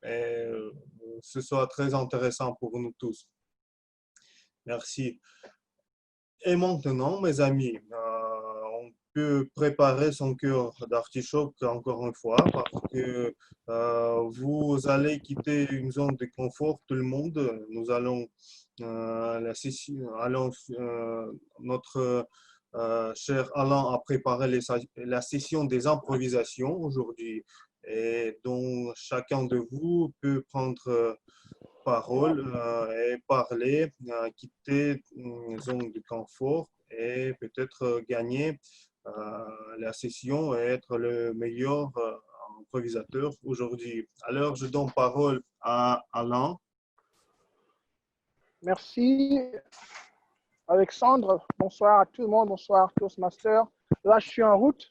et ce soit très intéressant pour nous tous. Merci. Et maintenant, mes amis, on peut préparer son cœur d'artichoke encore une fois parce que vous allez quitter une zone de confort, tout le monde. Nous allons, notre cher Alain a préparé la session des improvisations aujourd'hui et dont chacun de vous peut prendre parole et parler, quitter une zone de confort et peut-être gagner la session et être le meilleur improvisateur aujourd'hui. Alors, je donne parole à Alain. Merci, Alexandre. Bonsoir à tout le monde. Bonsoir, Toastmaster. Là, je suis en route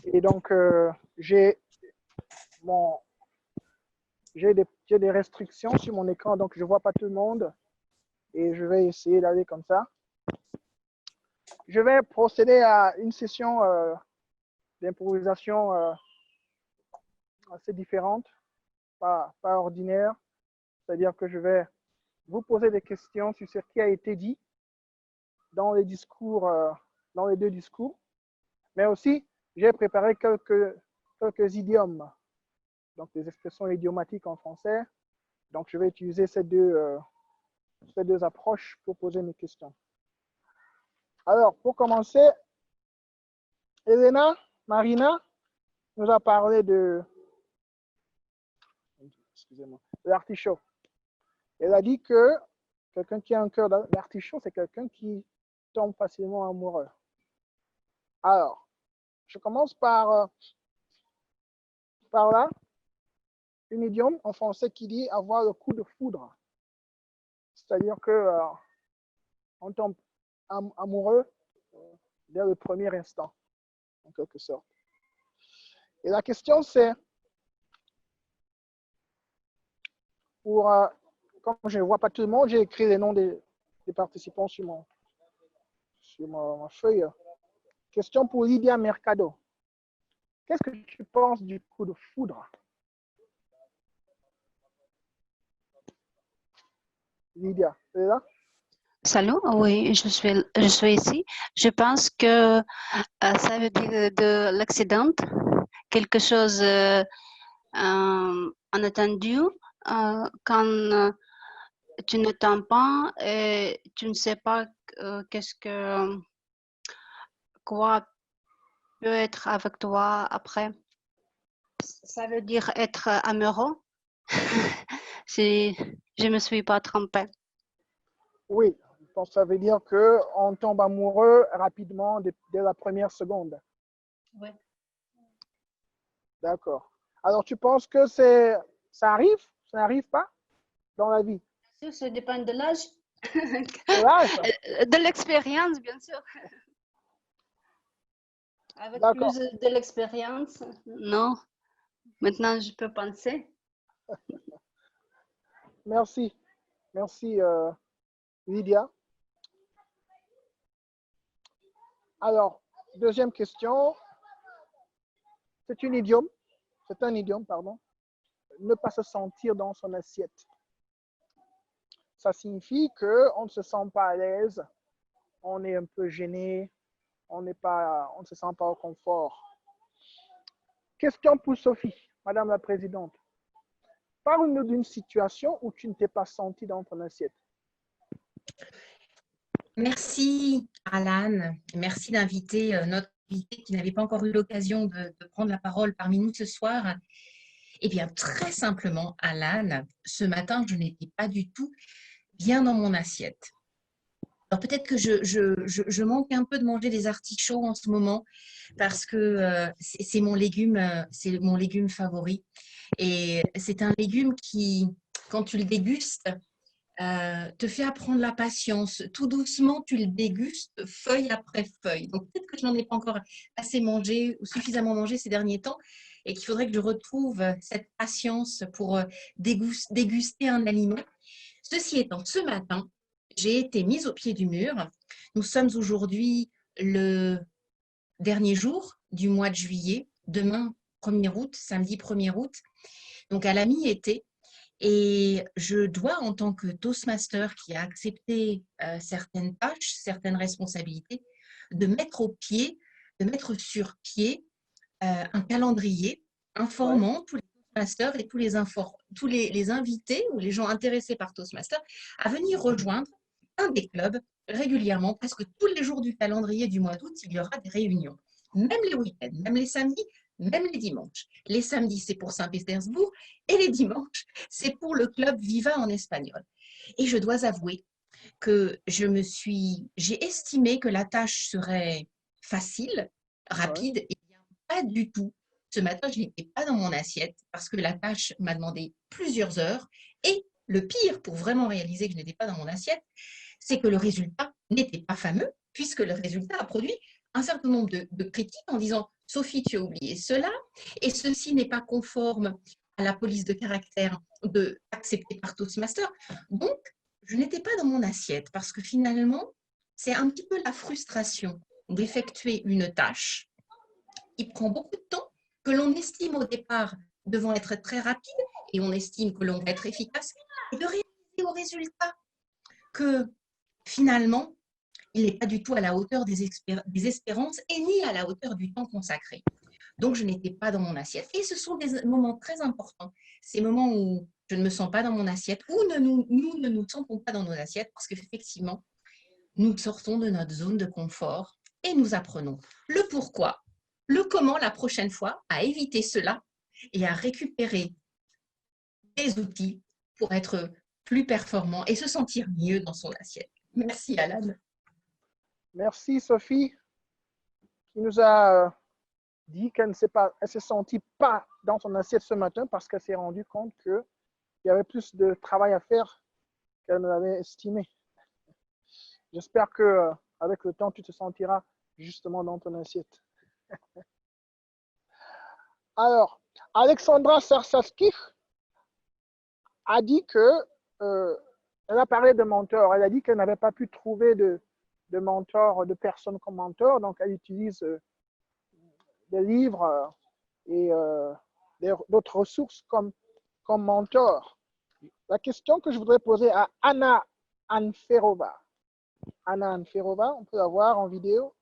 et donc j'ai des restrictions sur mon écran, donc je ne vois pas tout le monde et je vais essayer d'aller comme ça. Je vais procéder à une session d'improvisation assez différente, pas ordinaire. C'est-à-dire que je vais vous poser des questions sur ce qui a été dit dans les discours, dans les deux discours, mais aussi j'ai préparé quelques idiomes, donc des expressions idiomatiques en français. Donc je vais utiliser ces deux approches pour poser mes questions. Alors, pour commencer, Elena Marina nous a parlé de l'artichaut. Elle a dit que quelqu'un qui a un cœur d'artichaut, c'est quelqu'un qui tombe facilement amoureux. Alors, je commence par là, un idiome en français qui dit avoir le coup de foudre. C'est-à-dire que on tombe amoureux dès le premier instant, en quelque sorte. Et la question c'est, comme je ne vois pas tout le monde, j'ai écrit les noms des participants sur ma feuille. Question pour Lydia Mercado. Qu'est-ce que tu penses du coup de foudre? Lydia, tu es là? Salut, oui, je suis ici. Je pense que ça veut dire de l'accident, quelque chose inattendu, quand tu n'attends pas et tu ne sais pas quoi peut être avec toi après. Ça veut dire être amoureux, si je ne me suis pas trompée. Oui, je pense que ça veut dire qu'on tombe amoureux rapidement dès la première seconde. Oui. D'accord. Alors, tu penses que ça arrive? Ça n'arrive pas dans la vie? Bien sûr, ça dépend de l'âge. De de l'expérience, bien sûr. Avec plus de l'expérience, non. Maintenant, je peux penser. Merci. Merci, Lydia. Alors, deuxième question. C'est un idiome, pardon. Ne pas se sentir dans son assiette. Ça signifie qu'on ne se sent pas à l'aise, on est un peu gêné, on ne se sent pas au confort. Question pour Sophie, Madame la Présidente. Parle-nous d'une situation où tu ne t'es pas senti dans ton assiette. Merci Alan, merci d'inviter notre invités qui n'avaient pas encore eu l'occasion de prendre la parole parmi nous ce soir. Eh bien, très simplement, Alan, ce matin, je n'étais pas du tout bien dans mon assiette. Alors peut-être que je manque un peu de manger des artichauts en ce moment parce que c'est mon légume favori. Et c'est un légume qui, quand tu le dégustes, te fait apprendre la patience. Tout doucement, tu le dégustes feuille après feuille. Donc peut-être que je n'en ai pas encore assez mangé ou suffisamment mangé ces derniers temps et qu'il faudrait que je retrouve cette patience pour déguster un aliment. Ceci étant, ce matin, j'ai été mise au pied du mur. Nous sommes aujourd'hui le dernier jour du mois de juillet, demain 1er août, samedi 1er août, donc à la mi-été. Et je dois, en tant que Toastmaster qui a accepté certaines tâches, certaines responsabilités, de mettre sur pied un calendrier informant tous les Toastmasters et tous les invités ou les gens intéressés par Toastmaster à venir rejoindre un des clubs régulièrement, parce que tous les jours du calendrier du mois d'août, il y aura des réunions, même les week-ends, même les samedis, même les dimanches. Les samedis, c'est pour Saint-Pétersbourg et les dimanches, c'est pour le club Viva en espagnol. Et je dois avouer que j'ai estimé que la tâche serait facile, rapide, et bien pas du tout. Ce matin, je n'étais pas dans mon assiette parce que la tâche m'a demandé plusieurs heures. Et le pire, pour vraiment réaliser que je n'étais pas dans mon assiette, c'est que le résultat n'était pas fameux, puisque le résultat a produit un certain nombre de critiques en disant « Sophie, tu as oublié cela, et ceci n'est pas conforme à la police de caractère acceptée par Toastmaster. » Donc, je n'étais pas dans mon assiette parce que finalement, c'est un petit peu la frustration d'effectuer une tâche qui prend beaucoup de temps, que l'on estime au départ devant être très rapide et on estime que l'on va être efficace, et de réaliser au résultat que finalement, il n'est pas du tout à la hauteur des espérances et ni à la hauteur du temps consacré. Donc, je n'étais pas dans mon assiette. Et ce sont des moments très importants, ces moments où je ne me sens pas dans mon assiette, où nous ne nous sentons pas dans nos assiettes, parce qu'effectivement, nous sortons de notre zone de confort et nous apprenons le pourquoi, le comment la prochaine fois, à éviter cela et à récupérer des outils pour être plus performant et se sentir mieux dans son assiette. Merci Alan. Merci Sophie, qui nous a dit qu'elle ne se sentit pas dans son assiette ce matin parce qu'elle s'est rendue compte qu'il y avait plus de travail à faire qu'elle ne l'avait estimé. J'espère qu'avec le temps, tu te sentiras justement dans ton assiette. Alors, Alexandra Sarsaskich a dit elle a parlé de mentors. Elle a dit qu'elle n'avait pas pu trouver de mentors, de personnes comme mentors. Donc, elle utilise des livres et d'autres ressources comme mentors. La question que je voudrais poser à Anna Anferova. Anna Anferova, on peut la voir en vidéo.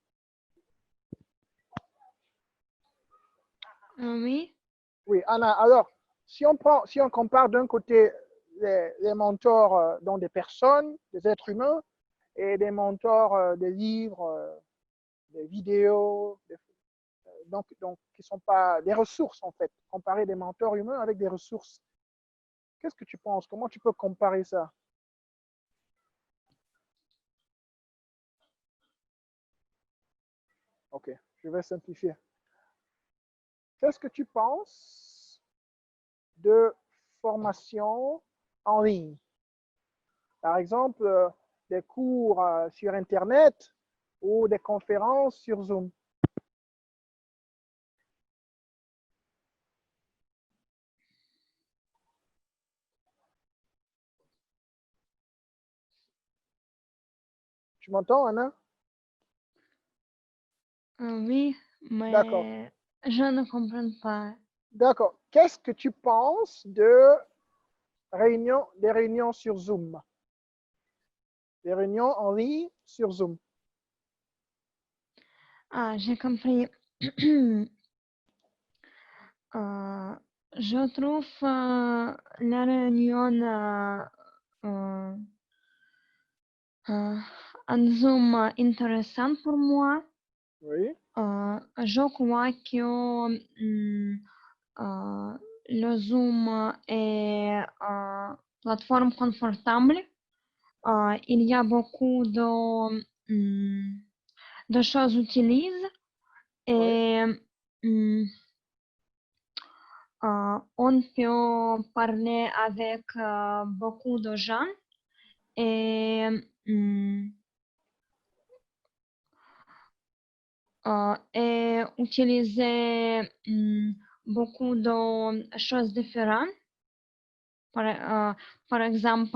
Oui. Oui, Anna. Alors, si on compare d'un côté les mentors dont des personnes, des êtres humains, et des mentors des livres, des vidéos, donc qui ne sont pas des ressources en fait, comparer des mentors humains avec des ressources. Qu'est-ce que tu penses? Comment tu peux comparer ça? Ok, je vais simplifier. Qu'est-ce que tu penses de formation en ligne? Par exemple, des cours sur Internet ou des conférences sur Zoom. Tu m'entends, Anna? Oui, mais je ne comprends pas. D'accord. Qu'est-ce que tu penses des réunions sur Zoom? Des réunions en ligne sur Zoom. Ah, j'ai compris. Je trouve la réunion en Zoom intéressante pour moi Oui. Je crois que le Zoom est une plateforme confortable. Il y a beaucoup de choses utilisées et on peut parler avec beaucoup de gens et utiliser beaucoup de choses différentes. Par exemple,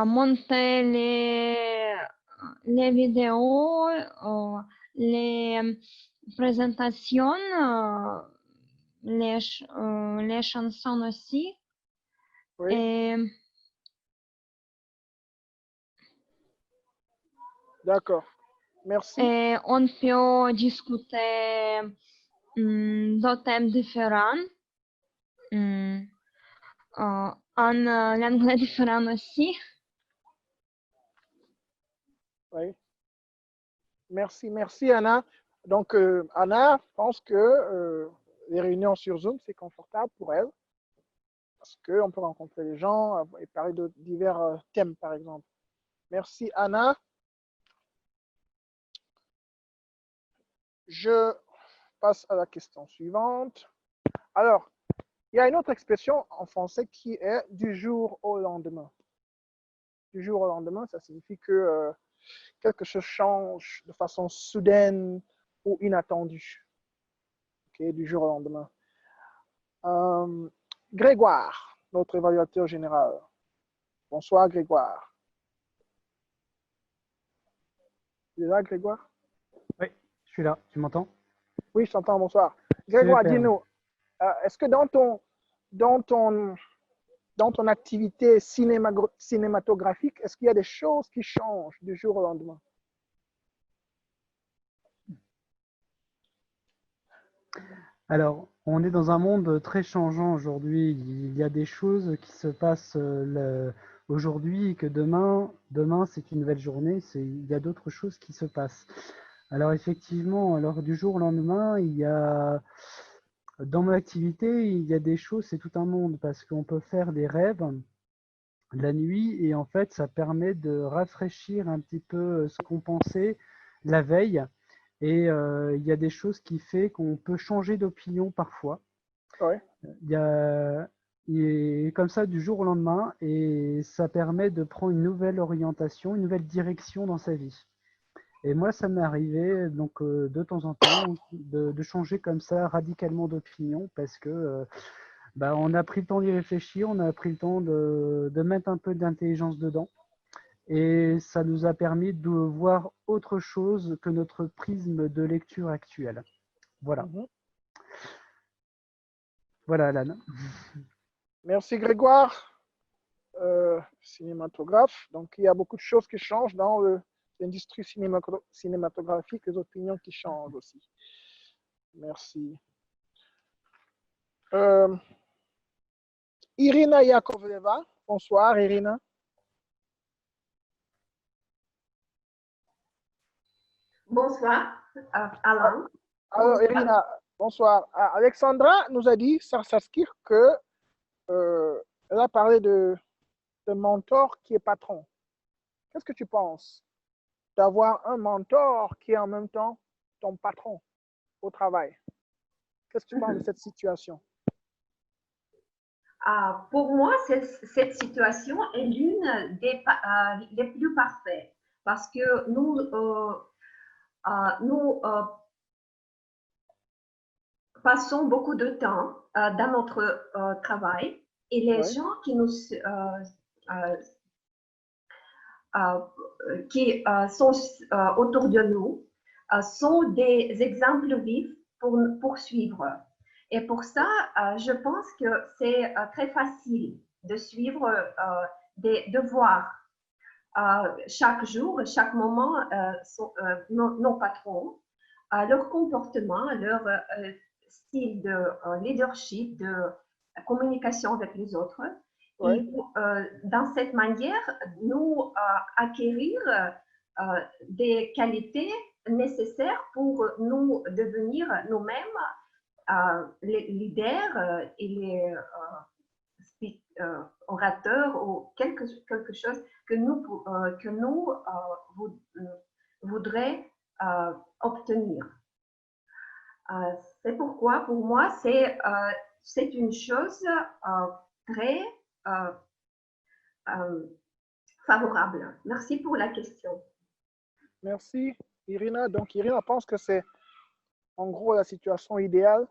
monter les vidéos, les présentations, les chansons aussi. Oui. Et, D'accord. Merci. et on peut discuter de thèmes différents. En l'anglais différent aussi. Oui. Merci, merci Anna. Donc, Anna pense que les réunions sur Zoom, c'est confortable pour elle parce qu'on peut rencontrer les gens et parler de divers thèmes, par exemple. Merci Anna. Je passe à la question suivante. Alors, il y a une autre expression en français qui est du jour au lendemain. Du jour au lendemain, ça signifie que quelque chose change de façon soudaine ou inattendue. Okay, du jour au lendemain. Grégoire, notre évaluateur général. Bonsoir Grégoire. Tu es là Grégoire? Oui, je suis là. Tu m'entends? Oui, je t'entends. Bonsoir. Grégoire, Super. dis-nous, est-ce que dans ton activité cinématographique, est-ce qu'il y a des choses qui changent du jour au lendemain? Alors, on est dans un monde très changeant aujourd'hui. Il y a des choses qui se passent aujourd'hui que demain c'est une nouvelle journée. Il y a d'autres choses qui se passent. Alors effectivement, alors du jour au lendemain, dans mon activité, il y a des choses, c'est tout un monde parce qu'on peut faire des rêves la nuit et en fait, ça permet de rafraîchir un petit peu ce qu'on pensait la veille. Et il y a des choses qui fait qu'on peut changer d'opinion parfois. Ouais. Et comme ça du jour au lendemain, et ça permet de prendre une nouvelle orientation, une nouvelle direction dans sa vie. Et moi, ça m'est arrivé donc de temps en temps de changer comme ça radicalement d'opinion parce que on a pris le temps d'y réfléchir, on a pris le temps de mettre un peu d'intelligence dedans. Et ça nous a permis de voir autre chose que notre prisme de lecture actuel. Voilà. Voilà, Alan. Merci Grégoire. Cinématographe. Donc, il y a beaucoup de choses qui changent dans l'industrie cinématographique, les opinions qui changent aussi. Merci. Irina Yakovleva. Bonsoir, Irina. Bonsoir, Alain. Alors, Irina, bonsoir. Alexandra nous a dit, Sarsaskir, que elle a parlé de mentor qui est patron. Qu'est-ce que tu penses d'avoir un mentor qui est en même temps ton patron au travail? Qu'est-ce que tu penses de cette situation? Pour moi, cette situation est l'une des plus parfaites parce que nous passons beaucoup de temps dans notre travail et les gens qui sont autour de nous sont des exemples vifs pour poursuivre. Et pour ça, je pense que c'est très facile de suivre des devoirs. Chaque jour, chaque moment, nos patrons leur comportement, leur style de leadership, de communication avec les autres. Ouais. Et dans cette manière, nous acquérir des qualités nécessaires pour nous devenir nous-mêmes les leaders et les orateurs ou quelque chose que nous voudrions obtenir. C'est pourquoi, pour moi, c'est une chose très favorable. Merci pour la question. Merci, Irina. Donc, Irina pense que c'est en gros la situation idéale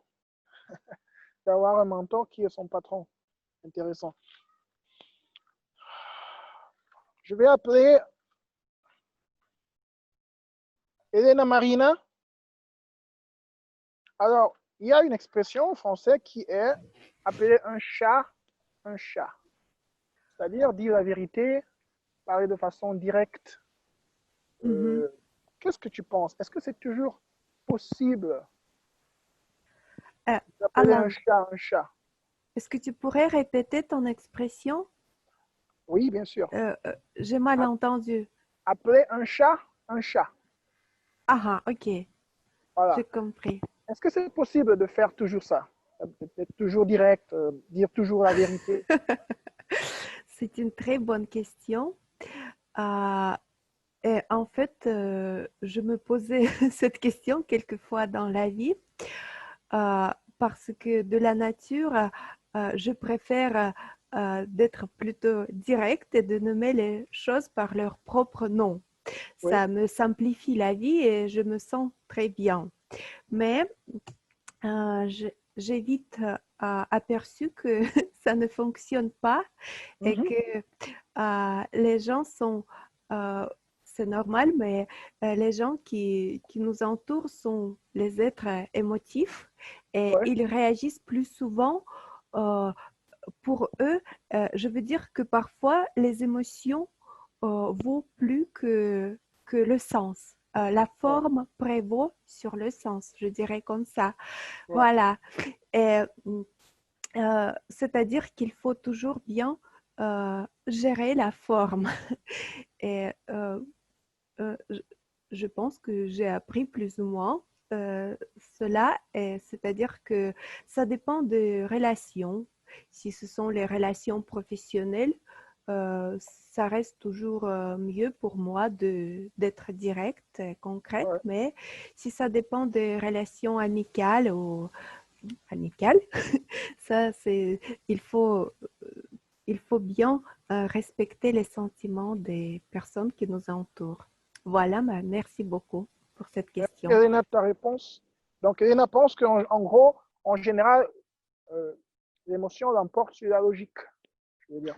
d'avoir un mentor qui est son patron. Intéressant. Je vais appeler Elena Marina. Alors, il y a une expression en français qui est appeler un chat un chat. C'est-à-dire dire la vérité, parler de façon directe. Qu'est-ce que tu penses? Est-ce que c'est toujours possible d'appeler Alain, un chat un chat? est-ce que tu pourrais répéter ton expression? Oui, bien sûr. J'ai mal entendu. Appeler un chat un chat. Ah, ok. Voilà. J'ai compris. Est-ce que c'est possible de faire toujours ça? D'être toujours direct, dire toujours la vérité? C'est une très bonne question. Et en fait, je me posais cette question quelquefois dans la vie parce que de la nature, je préfère d'être plutôt directe et de nommer les choses par leur propre nom. Oui. Ça me simplifie la vie et je me sens très bien. Mais j'ai vite aperçu que ça ne fonctionne pas et que les gens sont, c'est normal, mais les gens qui nous entourent sont les êtres émotifs et ils réagissent plus souvent. Pour eux, je veux dire que parfois les émotions vaut plus que le sens. La forme prévaut sur le sens, je dirais comme ça. Voilà. Et, c'est-à-dire qu'il faut toujours bien gérer la forme. Et je pense que j'ai appris plus ou moins cela, c'est-à-dire que ça dépend des relations. Si ce sont les relations professionnelles, ça reste toujours mieux pour moi d'être directe, concrète, mais si ça dépend des relations amicales ou amicales, ça c'est il faut bien respecter les sentiments des personnes qui nous entourent. Voilà, merci beaucoup pour cette question. Merci, Elena, ta réponse. Donc, Elena pense qu'en gros, en général, l'émotion l'emporte sur la logique. Je veux dire.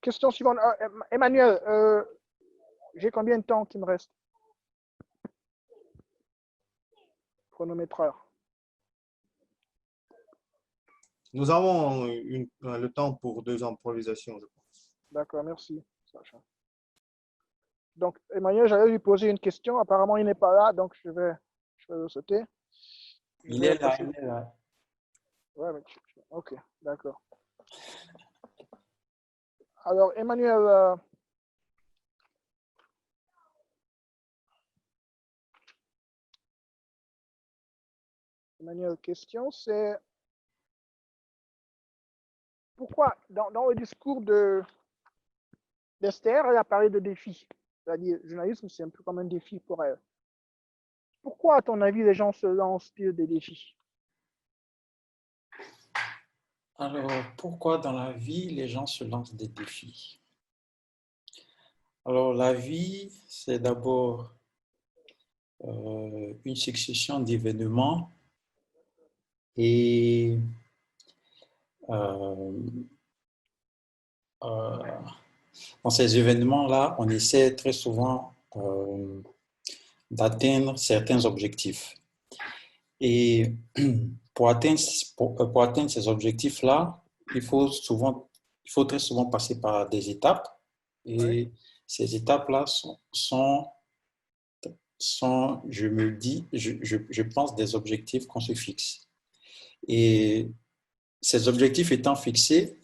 Question suivante. Emmanuel, j'ai combien de temps qui me reste? Chronométreur. Nous avons le temps pour 2 improvisations, je pense. D'accord, merci, Sacha. Donc, Emmanuel, j'allais lui poser une question. Apparemment, il n'est pas là, donc je vais le sauter. Il est là, il est là. Ouais, mais ok, d'accord. Alors, Emmanuel, question, c'est pourquoi dans le discours d'Esther, elle a parlé de défis. C'est-à-dire, le journalisme, c'est un peu comme un défi pour elle. Pourquoi, à ton avis, les gens se lancent des défis? Alors, pourquoi dans la vie, les gens se lancent des défis? Alors, la vie, c'est d'abord une succession d'événements et dans ces événements-là, on essaie très souvent d'atteindre certains objectifs. Et pour atteindre ces objectifs-là, il faut très souvent passer par des étapes. Et Ces étapes-là sont, je pense, des objectifs qu'on se fixe. Et ces objectifs étant fixés,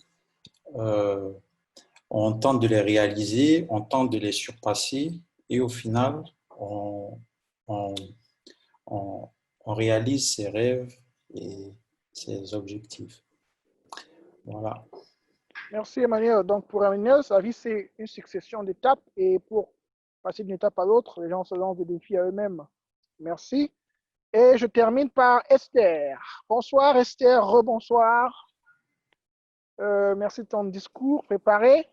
on tente de les réaliser, on tente de les surpasser et au final, on réalise ses rêves et ses objectifs. Voilà. Merci Emmanuel. Donc pour Emmanuel, sa vie c'est une succession d'étapes et pour passer d'une étape à l'autre, les gens se lancent des défis à eux-mêmes. Merci. Et je termine par Esther. Bonsoir Esther, rebonsoir. Merci de ton discours préparé.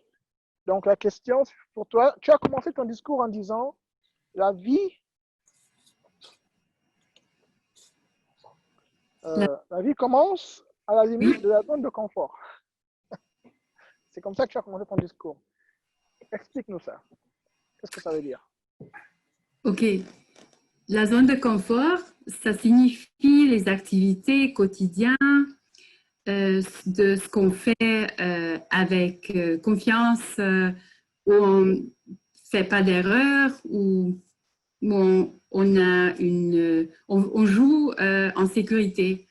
Donc la question pour toi, tu as commencé ton discours en disant la vie commence à la limite de la zone de confort. C'est comme ça que tu as commencé ton discours. Explique-nous ça. Qu'est-ce que ça veut dire? OK. La zone de confort, ça signifie les activités quotidiennes, de ce qu'on fait avec confiance, où on ne fait pas d'erreur, où on joue en sécurité.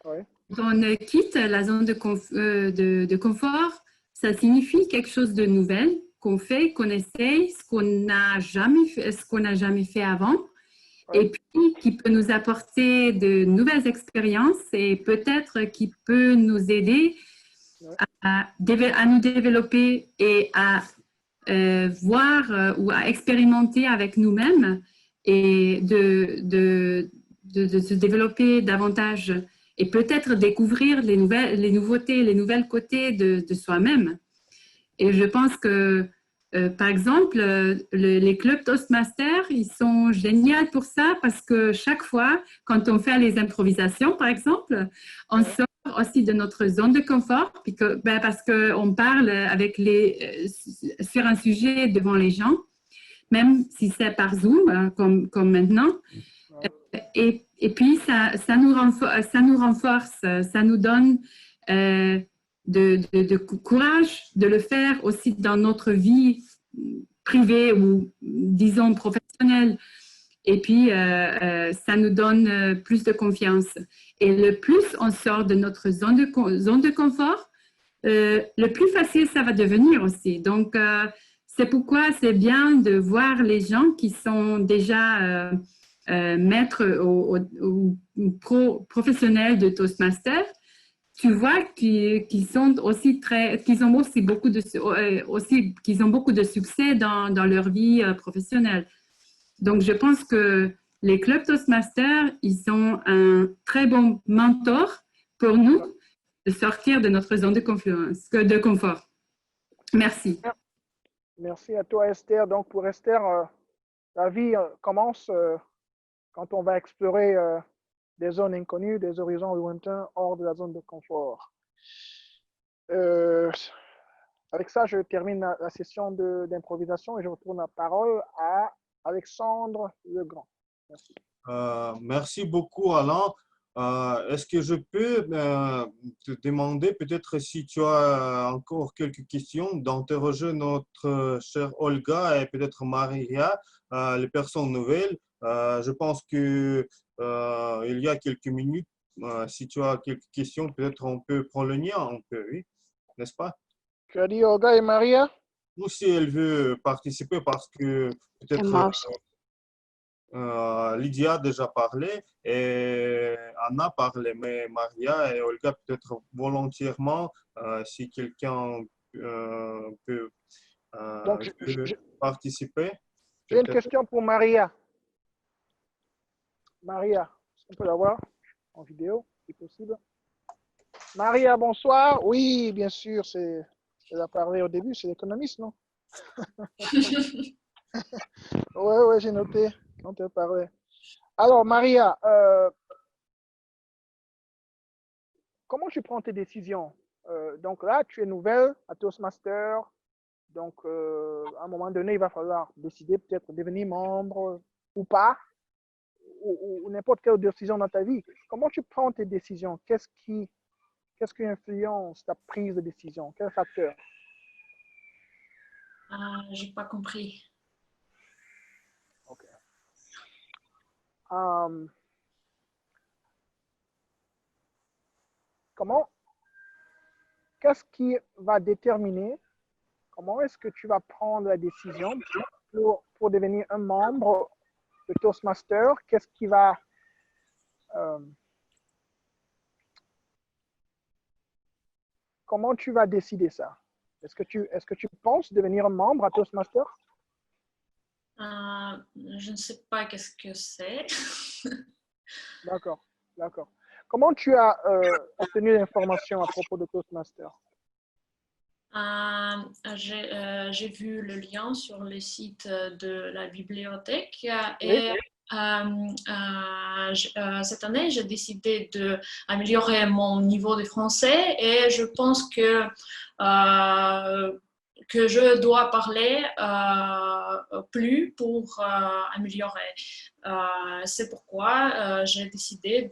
Ouais. Quand on quitte la zone de confort, ça signifie quelque chose de nouvel qu'on fait, qu'on essaye, ce qu'on n'a jamais fait avant, et puis qui peut nous apporter de nouvelles expériences et peut-être qui peut nous aider à nous développer et à voir ou à expérimenter avec nous-mêmes et de se développer davantage et peut-être découvrir les nouveautés, les nouvelles côtés de soi-même. Et je pense que, par exemple, les clubs Toastmasters, ils sont géniaux pour ça parce que chaque fois, quand on fait les improvisations, par exemple, on sort aussi de notre zone de confort parce qu'on parle sur un sujet devant les gens, même si c'est par Zoom, comme maintenant. Et puis, ça nous renforce, ça nous donne de courage de le faire aussi dans notre vie privée ou, disons, professionnelle. Et puis, ça nous donne plus de confiance. Et le plus on sort de notre zone de confort, le plus facile ça va devenir aussi. Donc, c'est pourquoi c'est bien de voir les gens qui sont déjà maîtres ou professionnels de Toastmasters. Tu vois qu'ils ont beaucoup de succès dans leur vie professionnelle. Donc, je pense que les clubs Toastmasters, ils sont un très bon mentor pour nous de sortir de notre zone de confort. Merci. Merci à toi, Esther. Donc, pour Esther, la vie commence quand on va explorer des zones inconnues, des horizons lointains hors de la zone de confort. Avec ça, je termine la session d'improvisation et je retourne la parole à Alexandre Legrand. Merci. Merci beaucoup, Alain. Est-ce que je peux te demander, peut-être si tu as encore quelques questions, d'interroger notre chère Olga et peut-être Maria, les personnes nouvelles. Je pense qu'il y a quelques minutes, si tu as quelques questions, peut-être on peut prendre le lien, on peut, oui, n'est-ce pas? Tu as dit Olga et Maria? Ou si elle veut participer parce que peut-être Lydia a déjà parlé et Anna a parlé, mais Maria et Olga peut-être volontairement, si quelqu'un peut participer. J'ai une question pour Maria. Maria, est-ce qu'on peut la voir en vidéo, si possible? Maria, bonsoir. Oui, bien sûr, c'est la parlé au début, c'est l'économiste, non? Ouais, j'ai noté quand elle parlait. Alors, Maria, comment tu prends tes décisions? Donc là, tu es nouvelle à Toastmaster. Donc, à un moment donné, il va falloir décider peut-être de devenir membre ou pas, ou n'importe quelle décision dans ta vie. Comment tu prends tes décisions? Qu'est-ce qui influence ta prise de décision? Quel facteur? J'ai pas compris. Ok. Euh, qu'est-ce qui va déterminer comment est-ce que tu vas prendre la décision pour devenir un membre de Toastmaster? Qu'est-ce qui va comment tu vas décider ça? Est-ce que tu penses devenir un membre à Toastmaster? Je ne sais pas qu'est-ce que c'est. D'accord, d'accord. Comment tu as obtenu l'information à propos de Toastmaster? J'ai vu le lien sur le site de la bibliothèque Oui. et cette année, j'ai décidé d'améliorer mon niveau de français et je pense que je dois parler plus pour améliorer. C'est pourquoi j'ai décidé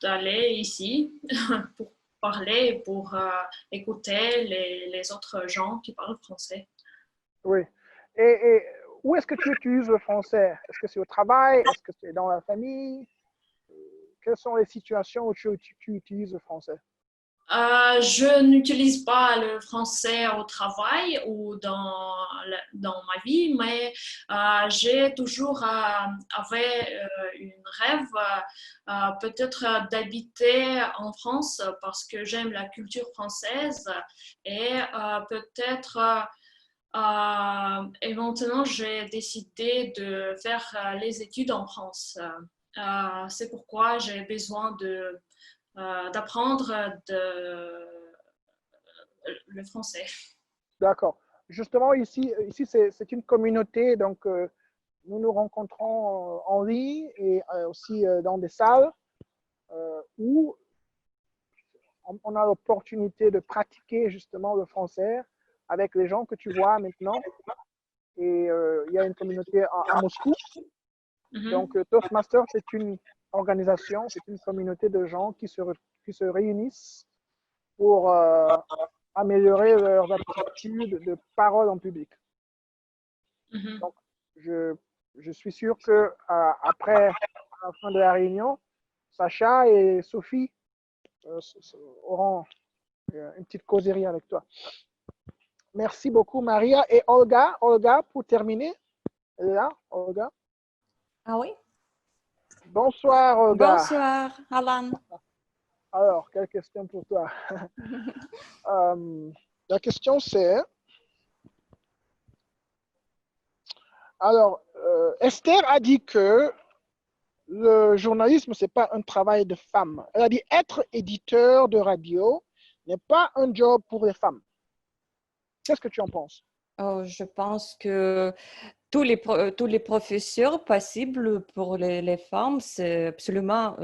d'aller ici pour parler, pour écouter les autres gens qui parlent français. Oui. Et où est-ce que tu utilises le français? Est-ce que c'est au travail? Est-ce que c'est dans la famille? Quelles sont les situations où tu utilises le français? Je n'utilise pas le français au travail ou dans ma vie, mais j'ai toujours une rêve peut-être d'habiter en France parce que j'aime la culture française et peut-être éventuellement j'ai décidé de faire les études en France. C'est pourquoi j'ai besoin d'apprendre le français. D'accord. Justement, ici c'est une communauté, donc nous nous rencontrons en ligne et aussi dans des salles où on a l'opportunité de pratiquer justement le français avec les gens que tu vois maintenant. Et il y a une communauté à Moscou. Donc, Toastmasters, c'est une organisation, c'est une communauté de gens qui se réunissent pour améliorer leurs aptitudes de parole en public. Donc, je suis sûr que après la fin de la réunion, Sacha et Sophie auront une petite causerie avec toi. Merci beaucoup, Maria. Et Olga, pour terminer, elle est là, Olga? Ah oui? Bonsoir, Olga. Bonsoir, Alan. Alors, quelle question pour toi? La question c'est, alors, Esther a dit que le journalisme, ce n'est pas un travail de femme. Elle a dit être éditeur de radio n'est pas un job pour les femmes. Qu'est-ce que tu en penses? Oh, je pense que tous les professeurs possibles pour les femmes, c'est absolument,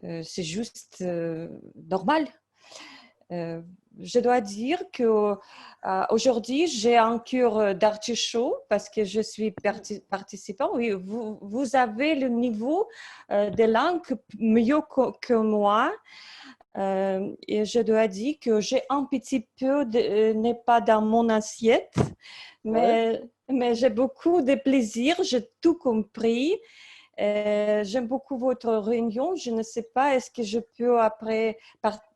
c'est juste normal. Je dois dire que aujourd'hui, j'ai un cours d'artichaut parce que je suis participant. Oui, vous avez le niveau de langue mieux que moi. Et je dois dire que j'ai un petit peu n'est pas dans mon assiette, mais j'ai beaucoup de plaisir, j'ai tout compris. J'aime beaucoup votre réunion. Je ne sais pas, est-ce que je peux après,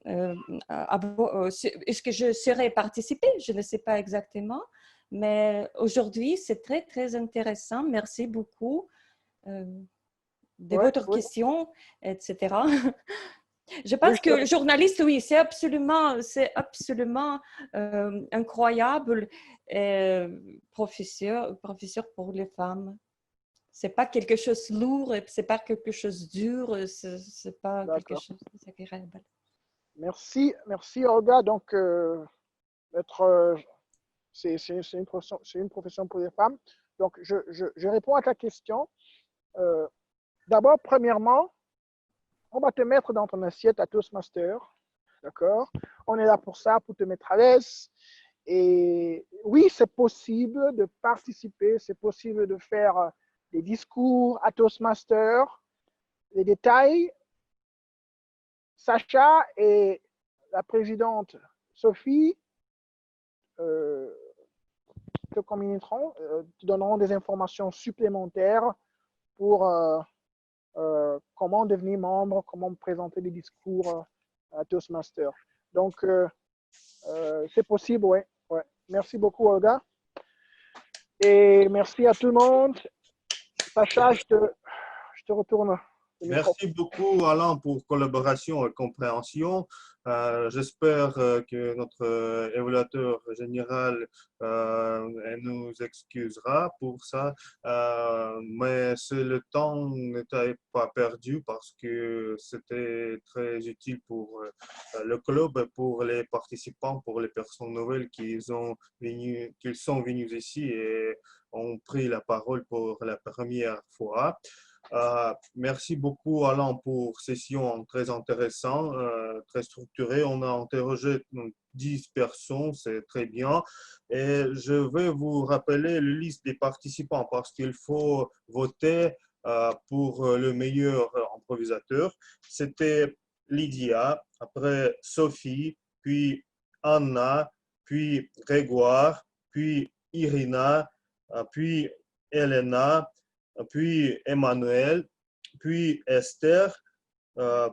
est-ce que je serai participer? Je ne sais pas exactement. Mais aujourd'hui, c'est très, très intéressant. Merci beaucoup de votre question, etc. Je pense que le journaliste, oui, c'est absolument incroyable professeur pour les femmes. C'est pas quelque chose de lourd, c'est pas quelque chose de dur, c'est pas quelque chose d'agréable. Merci, Olga. Donc, c'est une profession pour les femmes. Donc, je réponds à ta question. D'abord, premièrement, on va te mettre dans ton assiette à Toastmaster. D'accord? On est là pour ça, pour te mettre à l'aise. Et oui, c'est possible de participer, c'est possible de faire des discours à Toastmaster. Les détails, Sacha et la présidente Sophie te communiqueront, te donneront des informations supplémentaires pour comment devenir membre, comment présenter des discours à Toastmasters. Donc, c'est possible, ouais. Merci beaucoup, Olga. Et merci à tout le monde. Sacha, je te retourne. Merci beaucoup, Alain, pour collaboration et compréhension. J'espère que notre évaluateur général nous excusera pour ça, mais le temps n'était pas perdu parce que c'était très utile pour le club, pour les participants, pour les personnes nouvelles qui sont venues ici et ont pris la parole pour la première fois. Merci beaucoup, Alain, pour session très intéressante, très structurée. On a interrogé 10 personnes, c'est très bien. Et je vais vous rappeler la liste des participants parce qu'il faut voter pour le meilleur improvisateur. C'était Lydia, après Sophie, puis Anna, puis Grégoire, puis Irina, puis Elena, puis Emmanuel, puis Esther,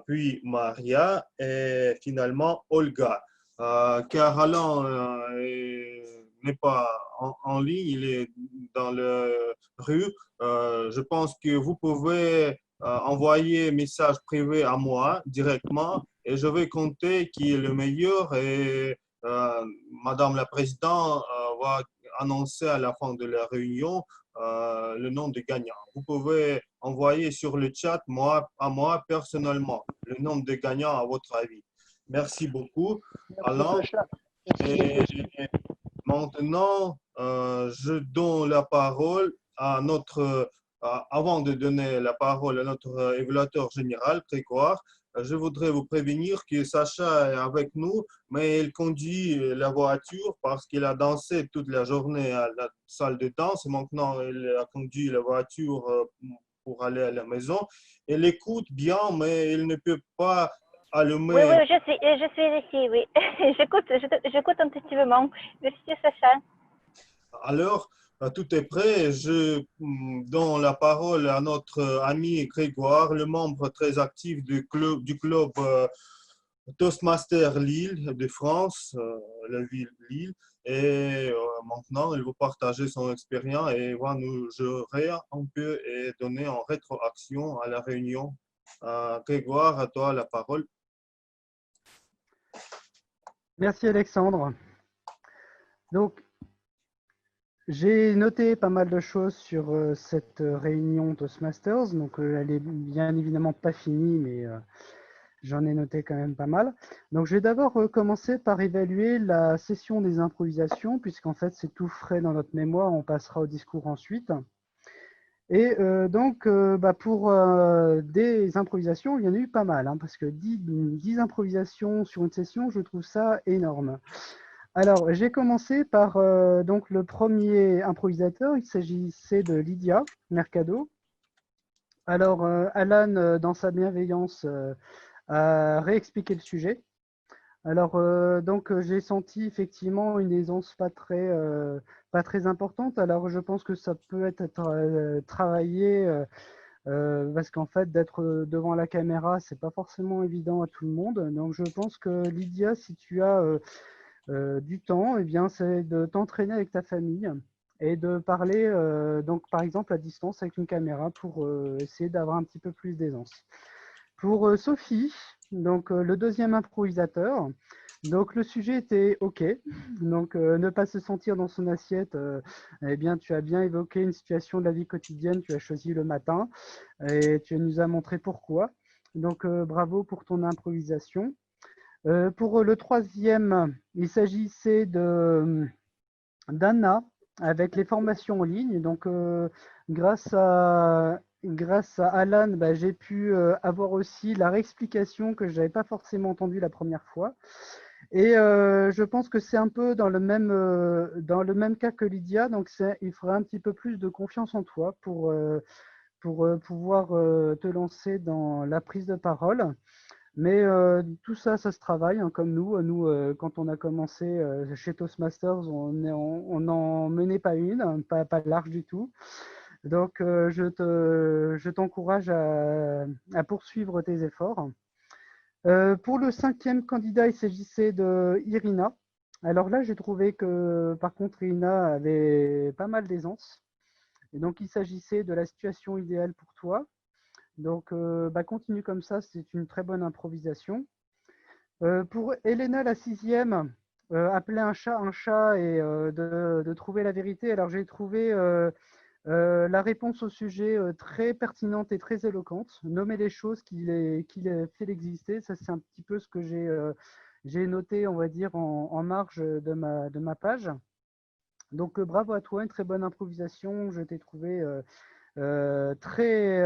puis Maria et finalement Olga. Car Alain n'est pas en ligne, il est dans la rue. Je pense que vous pouvez envoyer un message privé à moi directement et je vais compter qui est le meilleur et Madame la Présidente va annoncer à la fin de la réunion le nom des gagnants. Vous pouvez envoyer sur le chat à moi personnellement le nom des gagnants à votre avis. Merci beaucoup, Alain. Et maintenant, je donne la parole à avant de donner la parole à notre évaluateur général, Grégoire, je voudrais vous prévenir que Sacha est avec nous, mais il conduit la voiture parce qu'il a dansé toute la journée à la salle de danse. Maintenant, il a conduit la voiture pour aller à la maison. Il écoute bien, mais il ne peut pas allumer. Oui, je suis ici, oui. J'écoute intuitivement. Merci, Sacha. Alors, tout est prêt. Je donne la parole à notre ami Grégoire, le membre très actif du club Toastmaster Lille de France, la ville Lille. Et maintenant, il va partager son expérience et va nous gérer un peu et donner en rétroaction à la réunion. Grégoire, à toi la parole. Merci Alexandre. Donc, j'ai noté pas mal de choses sur cette réunion Toastmasters. Donc, elle est bien évidemment pas finie, mais j'en ai noté quand même pas mal. Donc, je vais d'abord commencer par évaluer la session des improvisations, puisqu'en fait, c'est tout frais dans notre mémoire. On passera au discours ensuite. Et donc, pour des improvisations, il y en a eu pas mal, hein, parce que 10 improvisations sur une session, je trouve ça énorme. Alors, j'ai commencé par donc le premier improvisateur, il s'agissait de Lydia Mercado. Alors, Alan, dans sa bienveillance, a réexpliqué le sujet. Alors, donc, j'ai senti effectivement une aisance pas très importante. Alors, je pense que ça peut être travaillé parce qu'en fait, d'être devant la caméra, c'est pas forcément évident à tout le monde. Donc, je pense que Lydia, si tu as du temps, eh bien, c'est de t'entraîner avec ta famille et de parler, donc, par exemple, à distance avec une caméra pour essayer d'avoir un petit peu plus d'aisance. Pour Sophie, donc le deuxième improvisateur, donc le sujet était OK, donc ne pas se sentir dans son assiette, eh bien tu as bien évoqué une situation de la vie quotidienne, tu as choisi le matin et tu nous as montré pourquoi, donc bravo pour ton improvisation. Pour le troisième, il s'agissait d'Anna avec les formations en ligne, donc grâce à Alan, j'ai pu avoir aussi la réexplication que je n'avais pas forcément entendue la première fois. Et je pense que c'est un peu dans le même cas que Lydia, donc il faudrait un petit peu plus de confiance en toi pour pouvoir te lancer dans la prise de parole. Mais tout ça, ça se travaille, hein, comme nous. Nous, quand on a commencé chez Toastmasters, on n'en menait pas une, hein, pas large du tout. Donc, je t'encourage à poursuivre tes efforts. Pour le 5e candidat, il s'agissait de Irina. Alors là, j'ai trouvé que, par contre, Irina avait pas mal d'aisance. Et donc, il s'agissait de la situation idéale pour toi. Donc, continue comme ça, c'est une très bonne improvisation. Pour Elena, la 6e, appeler un chat et de trouver la vérité. Alors, j'ai trouvé la réponse au sujet très pertinente et très éloquente. Nommer les choses qu'il fait exister, ça c'est un petit peu ce que j'ai noté, on va dire, en marge de ma page. Donc, bravo à toi, une très bonne improvisation. Je t'ai trouvé très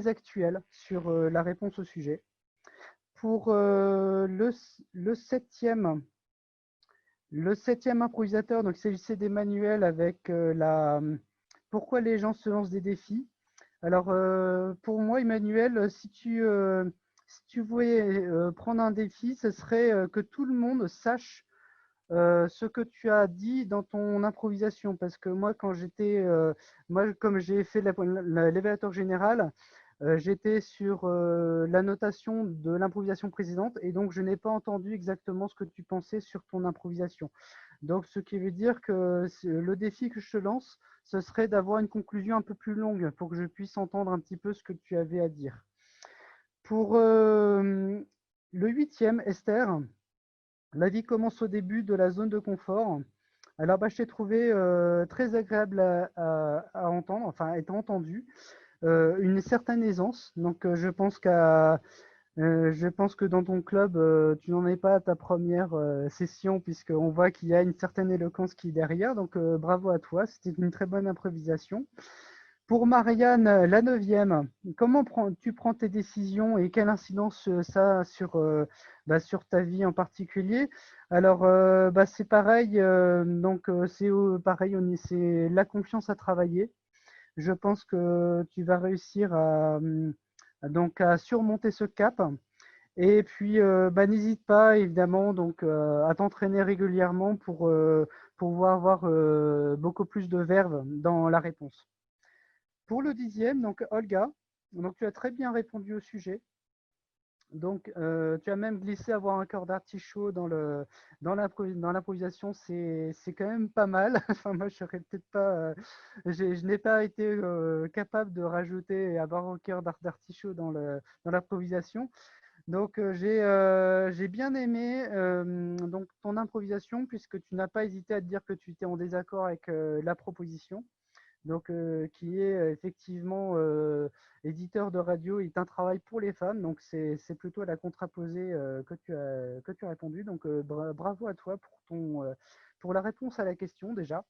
actuel sur la réponse au sujet. Pour le 7e improvisateur, donc il s'agissait d'Emmanuel avec pourquoi les gens se lancent des défis. Alors pour moi, Emmanuel, si tu voulais prendre un défi, ce serait que tout le monde sache ce que tu as dit dans ton improvisation, parce que moi, comme j'ai fait l'évaluateur général, j'étais sur la notation de l'improvisation précédente et donc je n'ai pas entendu exactement ce que tu pensais sur ton improvisation. Donc, ce qui veut dire que le défi que je te lance, ce serait d'avoir une conclusion un peu plus longue pour que je puisse entendre un petit peu ce que tu avais à dire. Pour le 8e, Esther, la vie commence au début de la zone de confort. Alors, je t'ai trouvé très agréable à entendre, enfin, à être entendu. Une certaine aisance. Donc, je pense que dans ton club, tu n'en es pas à ta première session, puisqu'on voit qu'il y a une certaine éloquence qui est derrière. Donc, bravo à toi. C'était une très bonne improvisation. Pour Marianne, la 9e, comment tu prends tes décisions et quelle incidence ça a sur ta vie en particulier? Alors, c'est pareil. C'est pareil, c'est la confiance à travailler. Je pense que tu vas réussir à surmonter ce cap. Et puis, n'hésite pas, évidemment, à t'entraîner régulièrement pour pouvoir avoir beaucoup plus de verve dans la réponse. Pour le 10e, donc Olga, donc tu as très bien répondu au sujet. Donc, tu as même glissé avoir un cœur d'artichaut dans l'improvisation, c'est quand même pas mal. Enfin, moi, je serais peut-être pas, je n'ai pas été capable de rajouter et avoir un cœur d'artichaut dans l'improvisation. Donc, j'ai bien aimé donc ton improvisation puisque tu n'as pas hésité à te dire que tu étais en désaccord avec la proposition. Donc, qui est effectivement éditeur de radio, est un travail pour les femmes. Donc, c'est plutôt à la contraposée que tu as répondu. Donc, bravo à toi pour la réponse à la question déjà.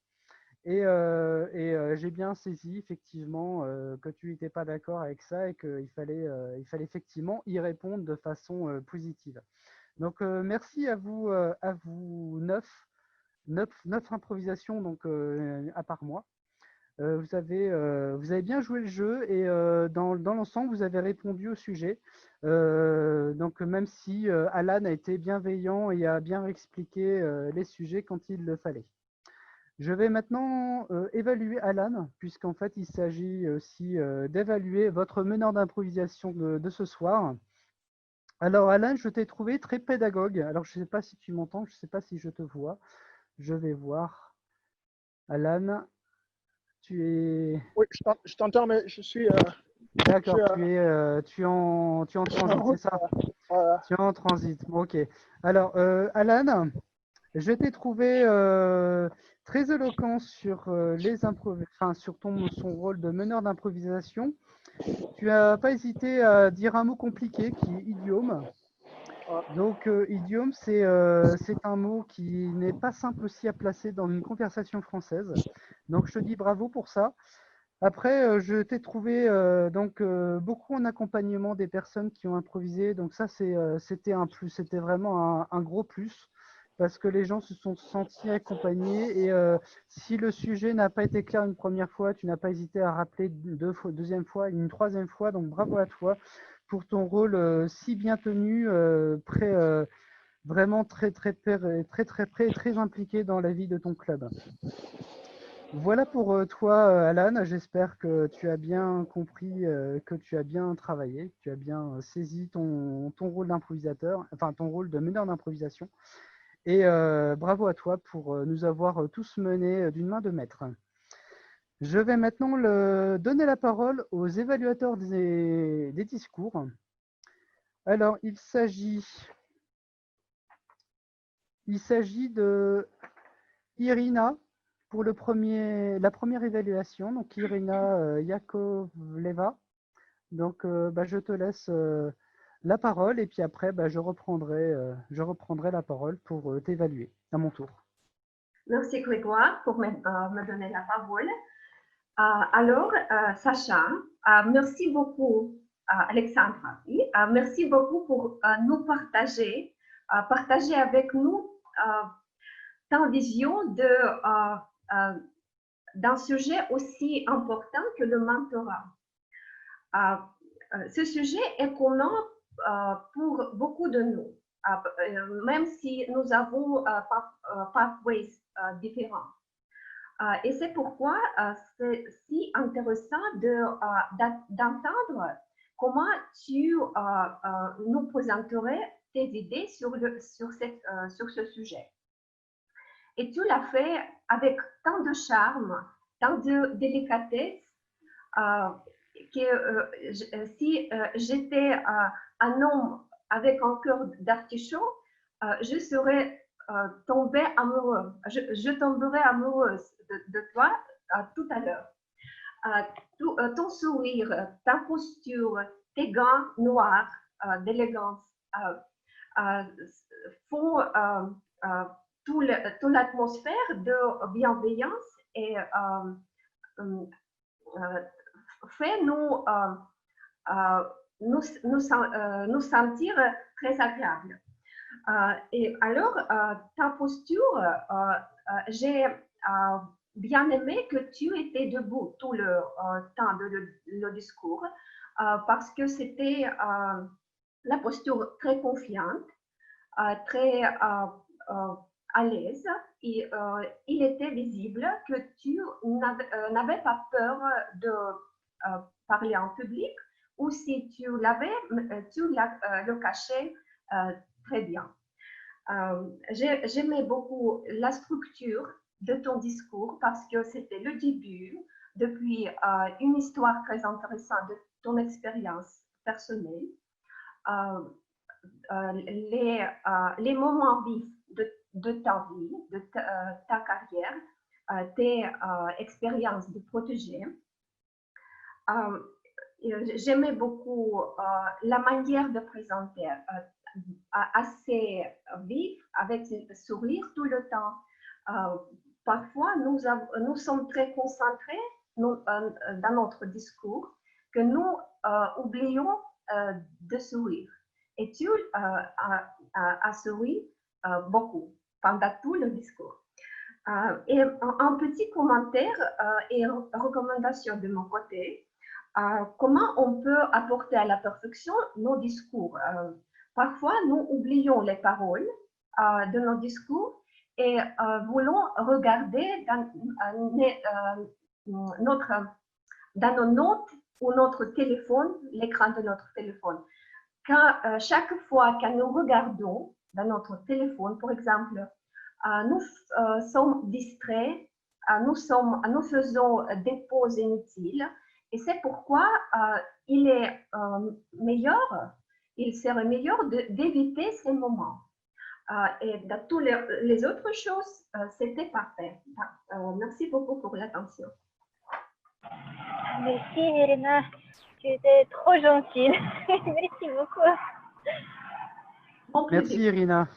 Et j'ai bien saisi effectivement que tu n'étais pas d'accord avec ça et qu'il fallait effectivement y répondre de façon positive. Donc, merci à vous 9 improvisations donc, à part moi. Vous avez bien joué le jeu et dans l'ensemble, vous avez répondu au sujet. Donc, même si Alan a été bienveillant et a bien expliqué les sujets quand il le fallait. Je vais maintenant évaluer Alan, puisqu'en fait, il s'agit aussi d'évaluer votre meneur d'improvisation de ce soir. Alors, Alan, je t'ai trouvé très pédagogue. Alors, je ne sais pas si tu m'entends, je ne sais pas si je te vois. Je vais voir. Alan. Oui, je t'entends, mais je suis... D'accord, tu es en transit, c'est ça? Voilà. Tu es en transit, ok. Alors, Alan, je t'ai trouvé très éloquent sur sur son rôle de meneur d'improvisation. Tu n'as pas hésité à dire un mot compliqué qui est idiome. Donc, idiome, c'est un mot qui n'est pas simple aussi à placer dans une conversation française. Donc, je te dis bravo pour ça. Après, je t'ai trouvé beaucoup en accompagnement des personnes qui ont improvisé. Donc ça, c'était un plus, c'était vraiment un gros plus parce que les gens se sont sentis accompagnés. Et si le sujet n'a pas été clair une première fois, tu n'as pas hésité à rappeler deuxième fois, une troisième fois. Donc bravo à toi pour ton rôle si bien tenu, vraiment très près et très impliqué dans la vie de ton club. Voilà pour toi, Alan. J'espère que tu as bien compris, que tu as bien travaillé, que tu as bien saisi ton rôle d'improvisateur, enfin ton rôle de meneur d'improvisation. Et bravo à toi pour nous avoir tous menés d'une main de maître. Je vais maintenant donner la parole aux évaluateurs des discours. Alors, il s'agit de Irina pour la première évaluation. Donc, Irina Yakovleva. Donc, je te laisse la parole et puis après, je reprendrai la parole pour t'évaluer à mon tour. Merci Grégoire pour me donner la parole. Alors, Sacha, merci beaucoup, Alexandra. Merci beaucoup pour nous partager avec nous ta vision d'un sujet aussi important que le mentorat. Ce sujet est commun pour beaucoup de nous, même si nous avons pathways différents. Et c'est pourquoi c'est si intéressant d'entendre comment tu nous présenterais tes idées sur ce sujet. Et tu l'as fait avec tant de charme, tant de délicatesse, que si j'étais un homme avec un cœur d'artichaut, je serais tombée amoureuse. Je tomberais amoureuse de toi tout à l'heure. Ton sourire, ta posture, tes gants noirs d'élégance font toute l'atmosphère de bienveillance et fait nous sentir très agréables. Et alors, ta posture, j'ai bien aimé que tu étais debout tout le temps de le discours parce que c'était la posture très confiante, très à l'aise. Et il était visible que tu n'avais pas peur de parler en public, ou si tu l'avais, tu le cachais très bien. J'aimais beaucoup la structure de ton discours parce que c'était le début, depuis une histoire très intéressante de ton expérience personnelle, les moments vifs de ta vie, de ta carrière, tes expériences de protégé. J'aimais beaucoup la manière de présenter, assez vif, avec le sourire tout le temps. Parfois, nous sommes très concentrés dans notre discours que nous oublions de sourire. Et tu as souri beaucoup pendant tout le discours. Et un petit commentaire et recommandation de mon côté. Comment on peut apporter à la perfection nos discours. Parfois, nous oublions les paroles de nos discours et voulons regarder dans nos notes ou notre téléphone, l'écran de notre téléphone. Chaque fois que nous regardons dans notre téléphone, par exemple, nous sommes distraits, nous faisons des pauses inutiles. Et c'est pourquoi il serait meilleur d'éviter ces moments. Et dans toutes les autres choses, c'était parfait. Merci beaucoup pour l'attention. Merci Irina, tu étais trop gentille. Merci beaucoup. Merci Irina.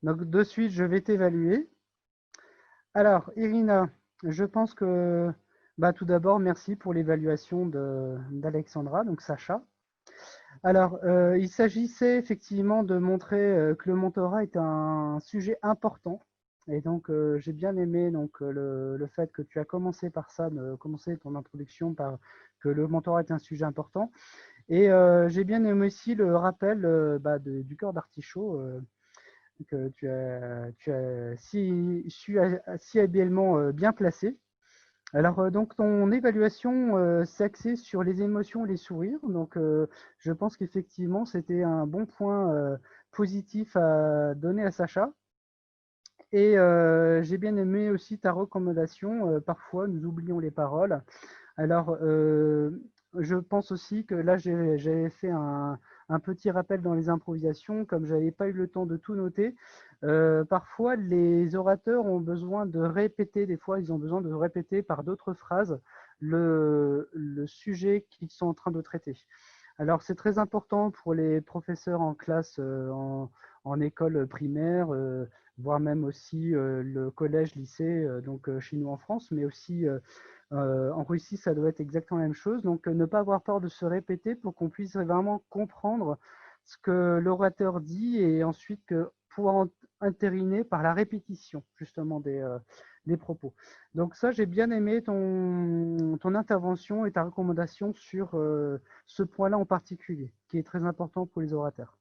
Donc de suite, je vais t'évaluer. Alors Irina, je pense que tout d'abord, merci pour l'évaluation d'Alexandra, donc Sacha. Alors, il s'agissait effectivement de montrer que le mentorat est un sujet important Et donc, j'ai bien aimé donc, le fait que tu as commencé par ça, de commencer ton introduction par que le mentorat est un sujet important. Et j'ai bien aimé aussi le rappel du cœur d'artichaut que tu as si habilement bien placé. Alors, donc, ton évaluation s'est axée sur les émotions, les sourires. Donc, je pense qu'effectivement, c'était un bon point positif à donner à Sacha. Et j'ai bien aimé aussi ta recommandation. Parfois, nous oublions les paroles. Alors, je pense aussi que là, j'avais fait un petit rappel dans les improvisations, comme je n'avais pas eu le temps de tout noter. Parfois, les orateurs ont besoin de répéter, des fois, ils ont besoin de répéter par d'autres phrases le sujet qu'ils sont en train de traiter. Alors, c'est très important pour les professeurs en classe, en école primaire, voire même aussi le collège, lycée, donc chez nous en France, mais aussi en Russie, ça doit être exactement la même chose. Donc, ne pas avoir peur de se répéter pour qu'on puisse vraiment comprendre ce que l'orateur dit et ensuite pouvoir entériner par la répétition justement des propos. Donc ça, j'ai bien aimé ton intervention et ta recommandation sur ce point-là en particulier, qui est très important pour les orateurs.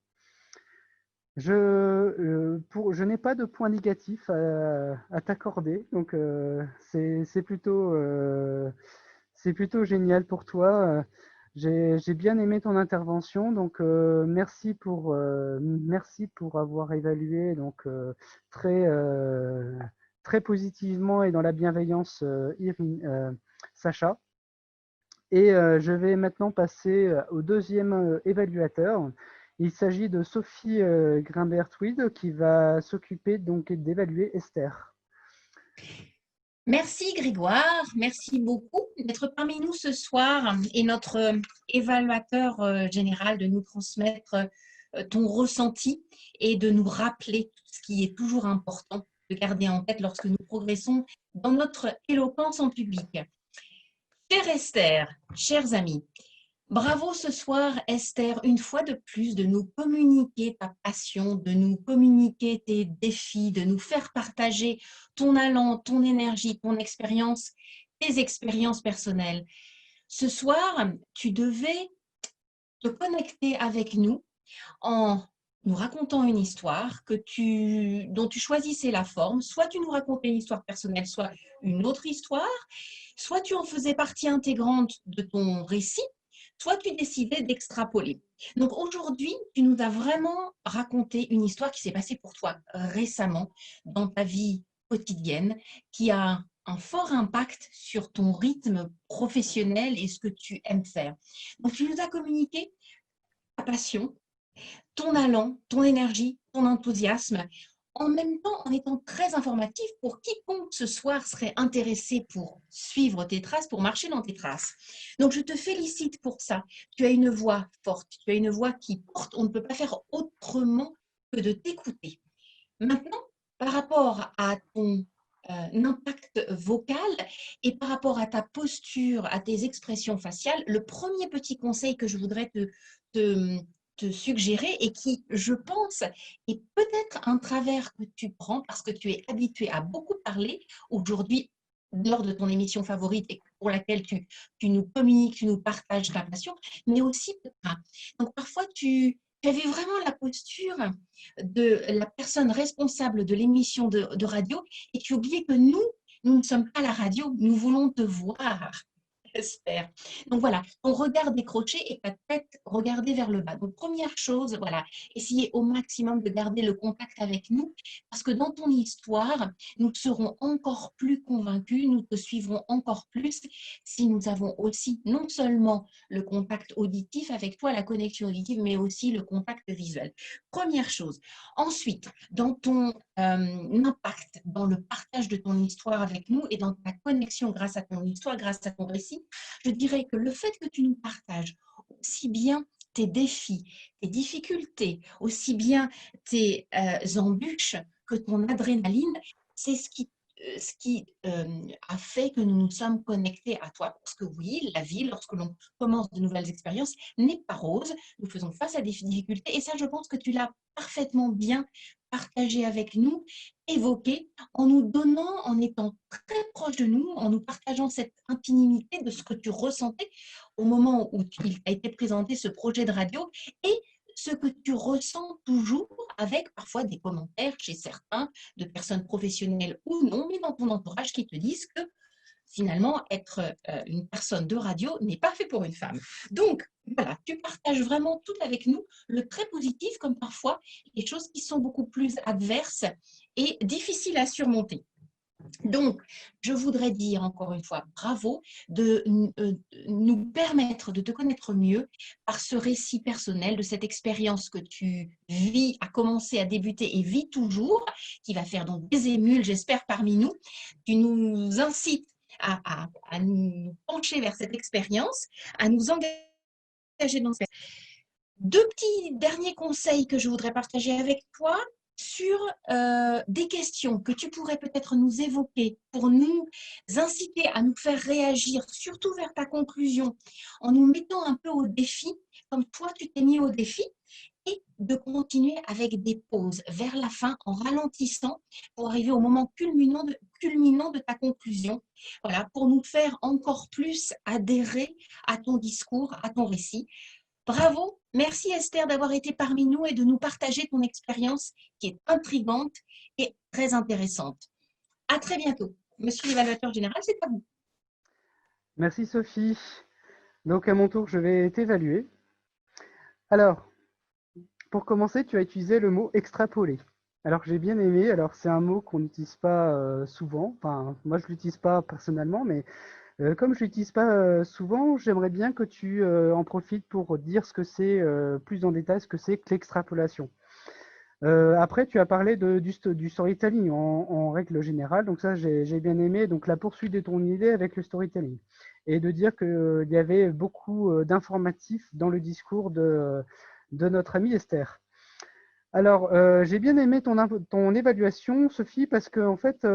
Je n'ai pas de point négatif à t'accorder, donc c'est plutôt génial pour toi. J'ai bien aimé ton intervention, donc merci pour avoir évalué donc très positivement et dans la bienveillance Sacha. Et je vais maintenant passer au deuxième évaluateur. Il s'agit de Sophie Grimbert-Tweed qui va s'occuper donc d'évaluer Esther. Merci Grégoire, merci beaucoup d'être parmi nous ce soir et notre évaluateur général de nous transmettre ton ressenti et de nous rappeler ce qui est toujours important de garder en tête lorsque nous progressons dans notre éloquence en public. Chère Esther, chers amis, bravo ce soir Esther, une fois de plus de nous communiquer ta passion, de nous communiquer tes défis, de nous faire partager ton allant, ton énergie, ton expérience, tes expériences personnelles. Ce soir, tu devais te connecter avec nous en nous racontant une histoire dont tu choisissais la forme. Soit tu nous racontais une histoire personnelle, soit une autre histoire, soit tu en faisais partie intégrante de ton récit, soit tu décidais d'extrapoler. Donc aujourd'hui, tu nous as vraiment raconté une histoire qui s'est passée pour toi récemment dans ta vie quotidienne, qui a un fort impact sur ton rythme professionnel et ce que tu aimes faire. Donc tu nous as communiqué ta passion, ton allant, ton énergie, ton enthousiasme, en même temps en étant très informatif pour quiconque ce soir serait intéressé pour suivre tes traces, pour marcher dans tes traces. Donc je te félicite pour ça. Tu as une voix forte, tu as une voix qui porte, on ne peut pas faire autrement que de t'écouter. Maintenant, par rapport à ton impact vocal et par rapport à ta posture, à tes expressions faciales, le premier petit conseil que je voudrais te suggérer et qui, je pense, est peut-être un travers que tu prends parce que tu es habitué à beaucoup parler aujourd'hui lors de ton émission favorite et pour laquelle tu nous communiques, tu nous partages ta passion, mais aussi donc parfois tu avais vraiment la posture de la personne responsable de l'émission de radio et tu oubliais que nous ne sommes pas la radio, nous voulons te voir. J'espère. Donc voilà, ton regard décroché et ta tête regardée vers le bas. Donc première chose, voilà, essayez au maximum de garder le contact avec nous parce que dans ton histoire, nous serons encore plus convaincus, nous te suivrons encore plus si nous avons aussi non seulement le contact auditif avec toi, la connexion auditive, mais aussi le contact visuel. Première chose. Ensuite, dans ton impact, dans le partage de ton histoire avec nous et dans ta connexion grâce à ton histoire, grâce à ton récit, je dirais que le fait que tu nous partages aussi bien tes défis, tes difficultés, aussi bien tes embûches que ton adrénaline, c'est ce qui ce qui a fait que nous nous sommes connectés à toi. Parce que oui, la vie, lorsque l'on commence de nouvelles expériences, n'est pas rose. Nous faisons face à des difficultés. Et ça, je pense que tu l'as parfaitement bien partagé avec nous, évoqué, en nous donnant, en étant très proche de nous, en nous partageant cette intimité de ce que tu ressentais au moment où il a été présenté ce projet de radio et ce que tu ressens toujours avec parfois des commentaires chez certains, de personnes professionnelles ou non, mais dans ton entourage qui te disent que finalement, être une personne de radio n'est pas fait pour une femme. Donc, voilà, tu partages vraiment tout avec nous, le très positif comme parfois les choses qui sont beaucoup plus adverses et difficiles à surmonter. Donc, je voudrais dire encore une fois bravo de nous permettre de te connaître mieux par ce récit personnel de cette expérience que tu vis, a commencé à débuter et vis toujours, qui va faire donc des émules, j'espère, parmi nous. Tu nous incites à nous pencher vers cette expérience, à nous engager dans cette expérience. Deux petits derniers conseils que je voudrais partager avec toi sur des questions que tu pourrais peut-être nous évoquer pour nous inciter à nous faire réagir, surtout vers ta conclusion, en nous mettant un peu au défi, comme toi tu t'es mis au défi, et de continuer avec des pauses vers la fin en ralentissant pour arriver au moment culminant de ta conclusion, voilà, pour nous faire encore plus adhérer à ton discours, à ton récit. Bravo, merci Esther d'avoir été parmi nous et de nous partager ton expérience qui est intrigante et très intéressante. À très bientôt. Monsieur l'évaluateur général, c'est à vous. Merci Sophie. Donc à mon tour, je vais t'évaluer. Alors, pour commencer, tu as utilisé le mot extrapoler. Alors j'ai bien aimé, alors c'est un mot qu'on n'utilise pas souvent, enfin moi je ne l'utilise pas personnellement, mais comme je ne l'utilise pas souvent, j'aimerais bien que tu en profites pour dire ce que c'est plus en détail, ce que c'est que l'extrapolation. Après, tu as parlé du storytelling en règle générale, donc ça j'ai bien aimé, donc la poursuite de ton idée avec le storytelling, et de dire qu'il y avait beaucoup d'informatifs dans le discours de notre amie Esther. Alors, j'ai bien aimé ton évaluation, Sophie, parce que en fait,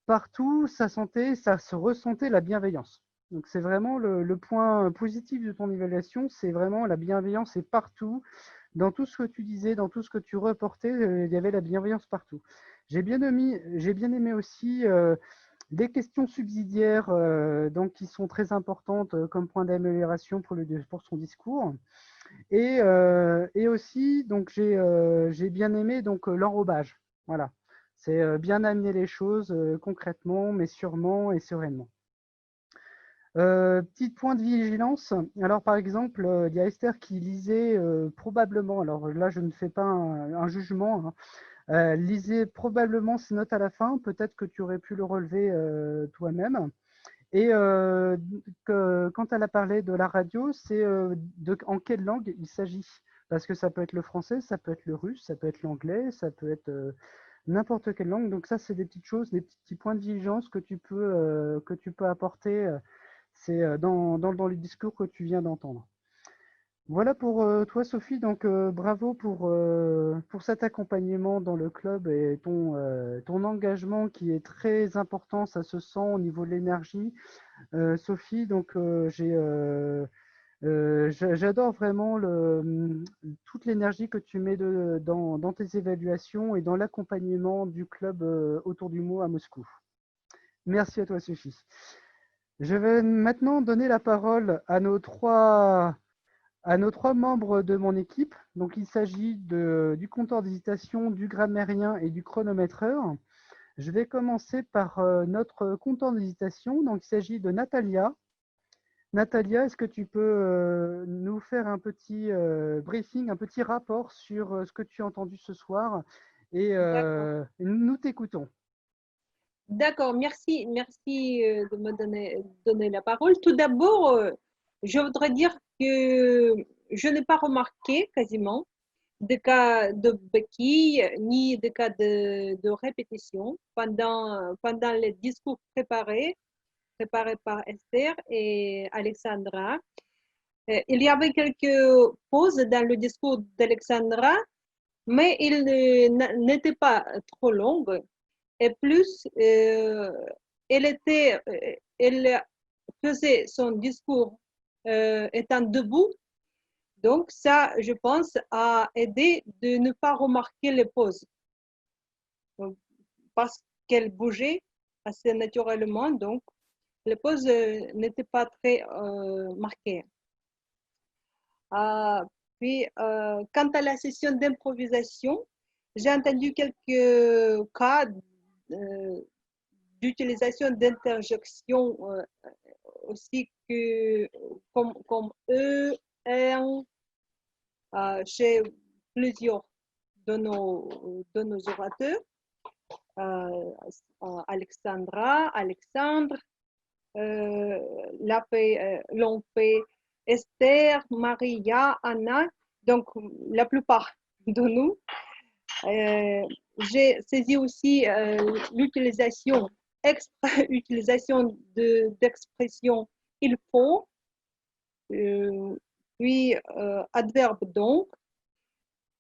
partout, ça se ressentait la bienveillance. Donc, c'est vraiment le point positif de ton évaluation, c'est vraiment la bienveillance est partout. Dans tout ce que tu disais, dans tout ce que tu reportais, il y avait la bienveillance partout. J'ai bien aimé aussi des questions subsidiaires donc, qui sont très importantes comme point d'amélioration pour son discours. Et aussi, donc j'ai bien aimé donc l'enrobage. Voilà, c'est bien amener les choses concrètement, mais sûrement et sereinement. Petit point de vigilance. Alors par exemple, il y a Esther qui lisait probablement. Alors là, je ne fais pas un jugement. Hein, lisait probablement ses notes à la fin. Peut-être que tu aurais pu le relever toi-même. Et quand elle a parlé de la radio, c'est en quelle langue il s'agit? Parce que ça peut être le français, ça peut être le russe, ça peut être l'anglais, ça peut être n'importe quelle langue. Donc ça, c'est des petites choses, des petits points de vigilance que tu peux apporter c'est dans le discours que tu viens d'entendre. Voilà pour toi, Sophie. Donc, bravo pour cet accompagnement dans le club et ton engagement qui est très important. Ça se sent au niveau de l'énergie. Sophie, donc, j'adore vraiment toute l'énergie que tu mets dans tes évaluations et dans l'accompagnement du club autour du mot à Moscou. Merci à toi, Sophie. Je vais maintenant donner la parole à nos trois membres de mon équipe. Donc, il s'agit du compteur d'hésitation, du grammairien et du chronométreur. Je vais commencer par notre compteur d'hésitation. Donc, il s'agit de Natalia. Natalia, est-ce que tu peux nous faire un petit briefing, un petit rapport sur ce que tu as entendu ce soir et nous t'écoutons. D'accord, merci de me donner la parole. Tout d'abord, je voudrais dire que je n'ai pas remarqué quasiment de cas de béquilles ni de cas de répétition pendant les discours préparés par Esther et Alexandra. Il y avait quelques pauses dans le discours d'Alexandra, mais ils n'étaient pas trop longues. et plus elle faisait son discours étant debout. Donc ça, je pense, a aidé de ne pas remarquer les pauses. Donc, parce qu'elle bougeait assez naturellement, donc les pauses n'étaient pas très marquées. Puis, quant à la session d'improvisation, j'ai entendu quelques cas d'utilisation d'interjections aussi comme eux, chez plusieurs de nos orateurs, Alexandra, Alexandre, Lompé, Esther, Maria, Anna, donc la plupart de nous. J'ai saisi aussi l'utilisation, utilisation d'expression il faut, puis adverbe donc,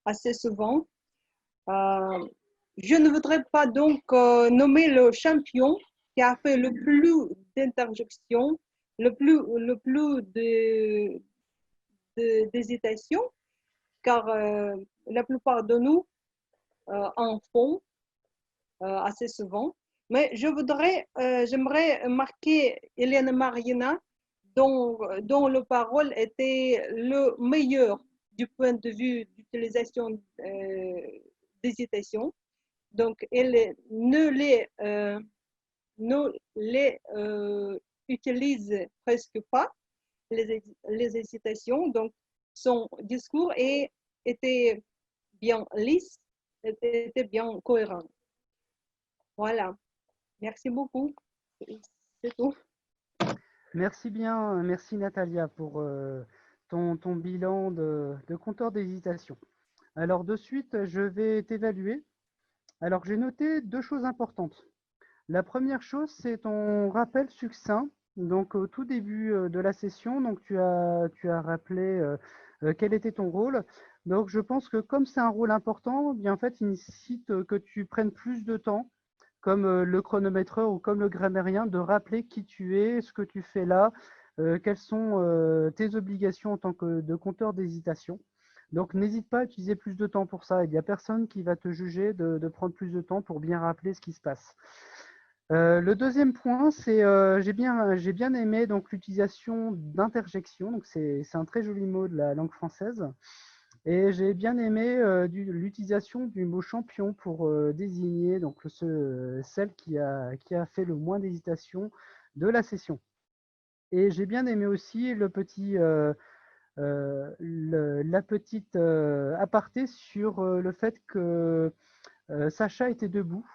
assez souvent. Je ne voudrais pas donc nommer le champion qui a fait le plus d'interjections, le plus d'hésitation, car la plupart de nous en font assez souvent. Mais j'aimerais marquer Elena Marina, dont le parole était le meilleur du point de vue d'utilisation d'hésitation. Donc, elle ne les utilise presque pas, les hésitations. Donc, son discours était bien lisse, était bien cohérent. Voilà. Merci beaucoup. C'est tout. Merci bien, merci Natalia pour ton bilan de compteur d'hésitation. Alors de suite, je vais t'évaluer. Alors j'ai noté deux choses importantes. La première chose, c'est ton rappel succinct. Donc au tout début de la session, donc tu as rappelé quel était ton rôle. Donc je pense que comme c'est un rôle important, bien en fait, il nécessite que tu prennes plus de temps, comme le chronométreur ou comme le grammairien, de rappeler qui tu es, ce que tu fais là, quelles sont tes obligations en tant que de compteur d'hésitation. Donc n'hésite pas à utiliser plus de temps pour ça. Il n'y a personne qui va te juger de prendre plus de temps pour bien rappeler ce qui se passe. Le deuxième point, c'est j'ai bien aimé donc l'utilisation d'interjection. Donc c'est un très joli mot de la langue française. Et j'ai bien aimé l'utilisation du mot champion pour désigner donc celle qui a fait le moins d'hésitation de la session. Et j'ai bien aimé aussi la petite aparté sur le fait que Sacha était debout.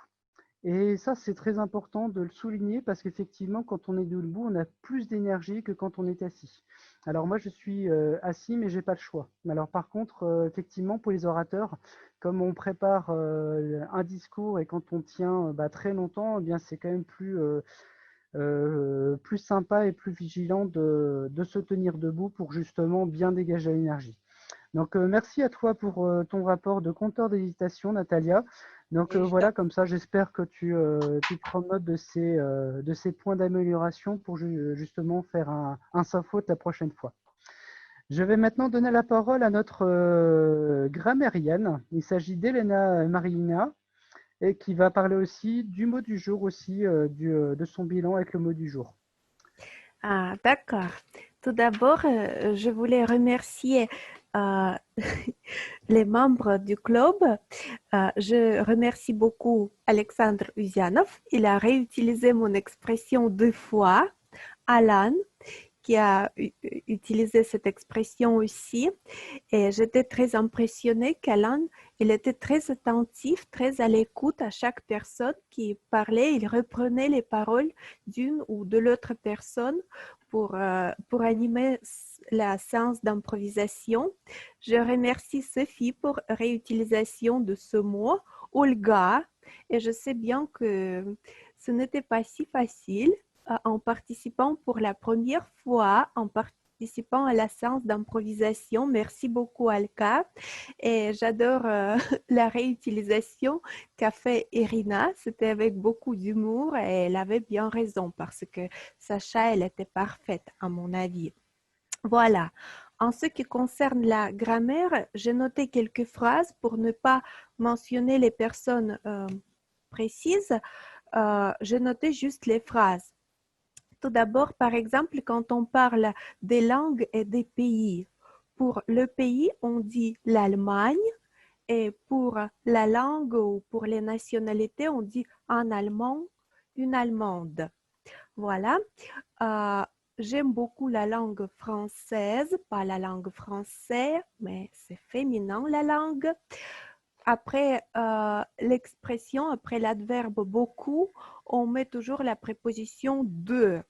Et ça, c'est très important de le souligner parce qu'effectivement, quand on est debout, on a plus d'énergie que quand on est assis. Alors moi, je suis assis, mais j'ai pas le choix. Alors par contre, effectivement, pour les orateurs, comme on prépare un discours et quand on tient très longtemps, eh bien c'est quand même plus sympa et plus vigilant de se tenir debout pour justement bien dégager l'énergie. Donc merci à toi pour ton rapport de compteur d'hésitation, Natalia. Donc voilà, comme ça, j'espère que tu prends note de ces points d'amélioration pour justement faire un sans faute la prochaine fois. Je vais maintenant donner la parole à notre grammairienne. Il s'agit d'Elena Marina et qui va parler aussi du mot du jour, aussi de son bilan avec le mot du jour. Ah, d'accord. Tout d'abord, je voulais remercier les membres du club. Je remercie beaucoup Alexandre Uzianov. Il a réutilisé mon expression 2 fois. Alan, qui a utilisé cette expression aussi. Et j'étais très impressionnée qu'Alan, il était très attentif, très à l'écoute à chaque personne qui parlait. Il reprenait les paroles d'une ou de l'autre personne pour animer la séance d'improvisation. Je remercie Sophie pour réutilisation de ce mot, Olga, et je sais bien que ce n'était pas si facile en participant pour la première fois, participants à la séance d'improvisation. Merci beaucoup, Alka. Et j'adore la réutilisation qu'a fait Irina. C'était avec beaucoup d'humour et elle avait bien raison parce que Sacha, elle était parfaite, à mon avis. Voilà. En ce qui concerne la grammaire, j'ai noté quelques phrases pour ne pas mentionner les personnes précises. J'ai noté juste les phrases. Tout d'abord, par exemple, quand on parle des langues et des pays, pour le pays, on dit l'Allemagne et pour la langue ou pour les nationalités, on dit un Allemand, une Allemande. Voilà. J'aime beaucoup la langue française, pas la langue française, mais c'est féminin la langue. Après l'expression, après l'adverbe beaucoup, on met toujours la préposition de.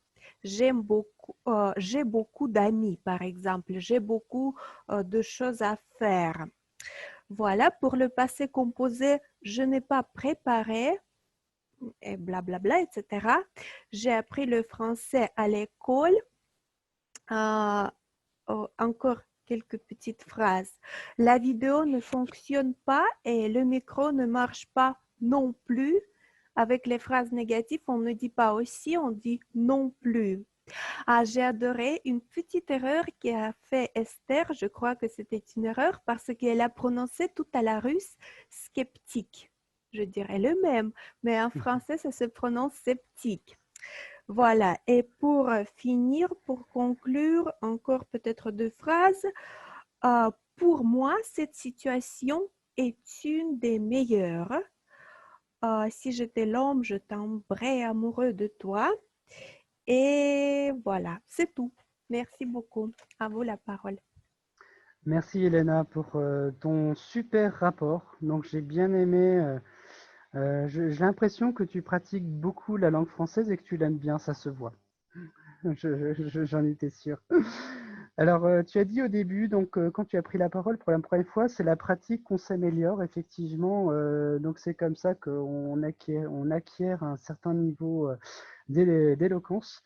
J'ai beaucoup d'amis, par exemple. J'ai beaucoup de choses à faire. Voilà, pour le passé composé, je n'ai pas préparé, et blablabla, etc. J'ai appris le français à l'école. Encore quelques petites phrases. La vidéo ne fonctionne pas et le micro ne marche pas non plus. Avec les phrases négatives, on ne dit pas aussi, on dit non plus. J'ai adoré une petite erreur qu'a fait Esther. Je crois que c'était une erreur parce qu'elle a prononcé tout à la russe sceptique. Je dirais le même, mais en français, ça se prononce sceptique. Voilà, et pour finir, pour conclure, encore peut-être deux phrases. Pour moi, cette situation est une des meilleures. Si j'étais l'homme, je tomberais amoureux de toi. Et voilà, c'est tout. Merci beaucoup. À vous la parole. Merci Elena pour ton super rapport. Donc j'ai bien aimé, j'ai l'impression que tu pratiques beaucoup la langue française et que tu l'aimes bien, ça se voit. J'en étais sûr. Alors tu as dit au début, donc quand tu as pris la parole pour la première fois, c'est la pratique qu'on s'améliore effectivement. Donc c'est comme ça qu'on acquiert un certain niveau d'éloquence.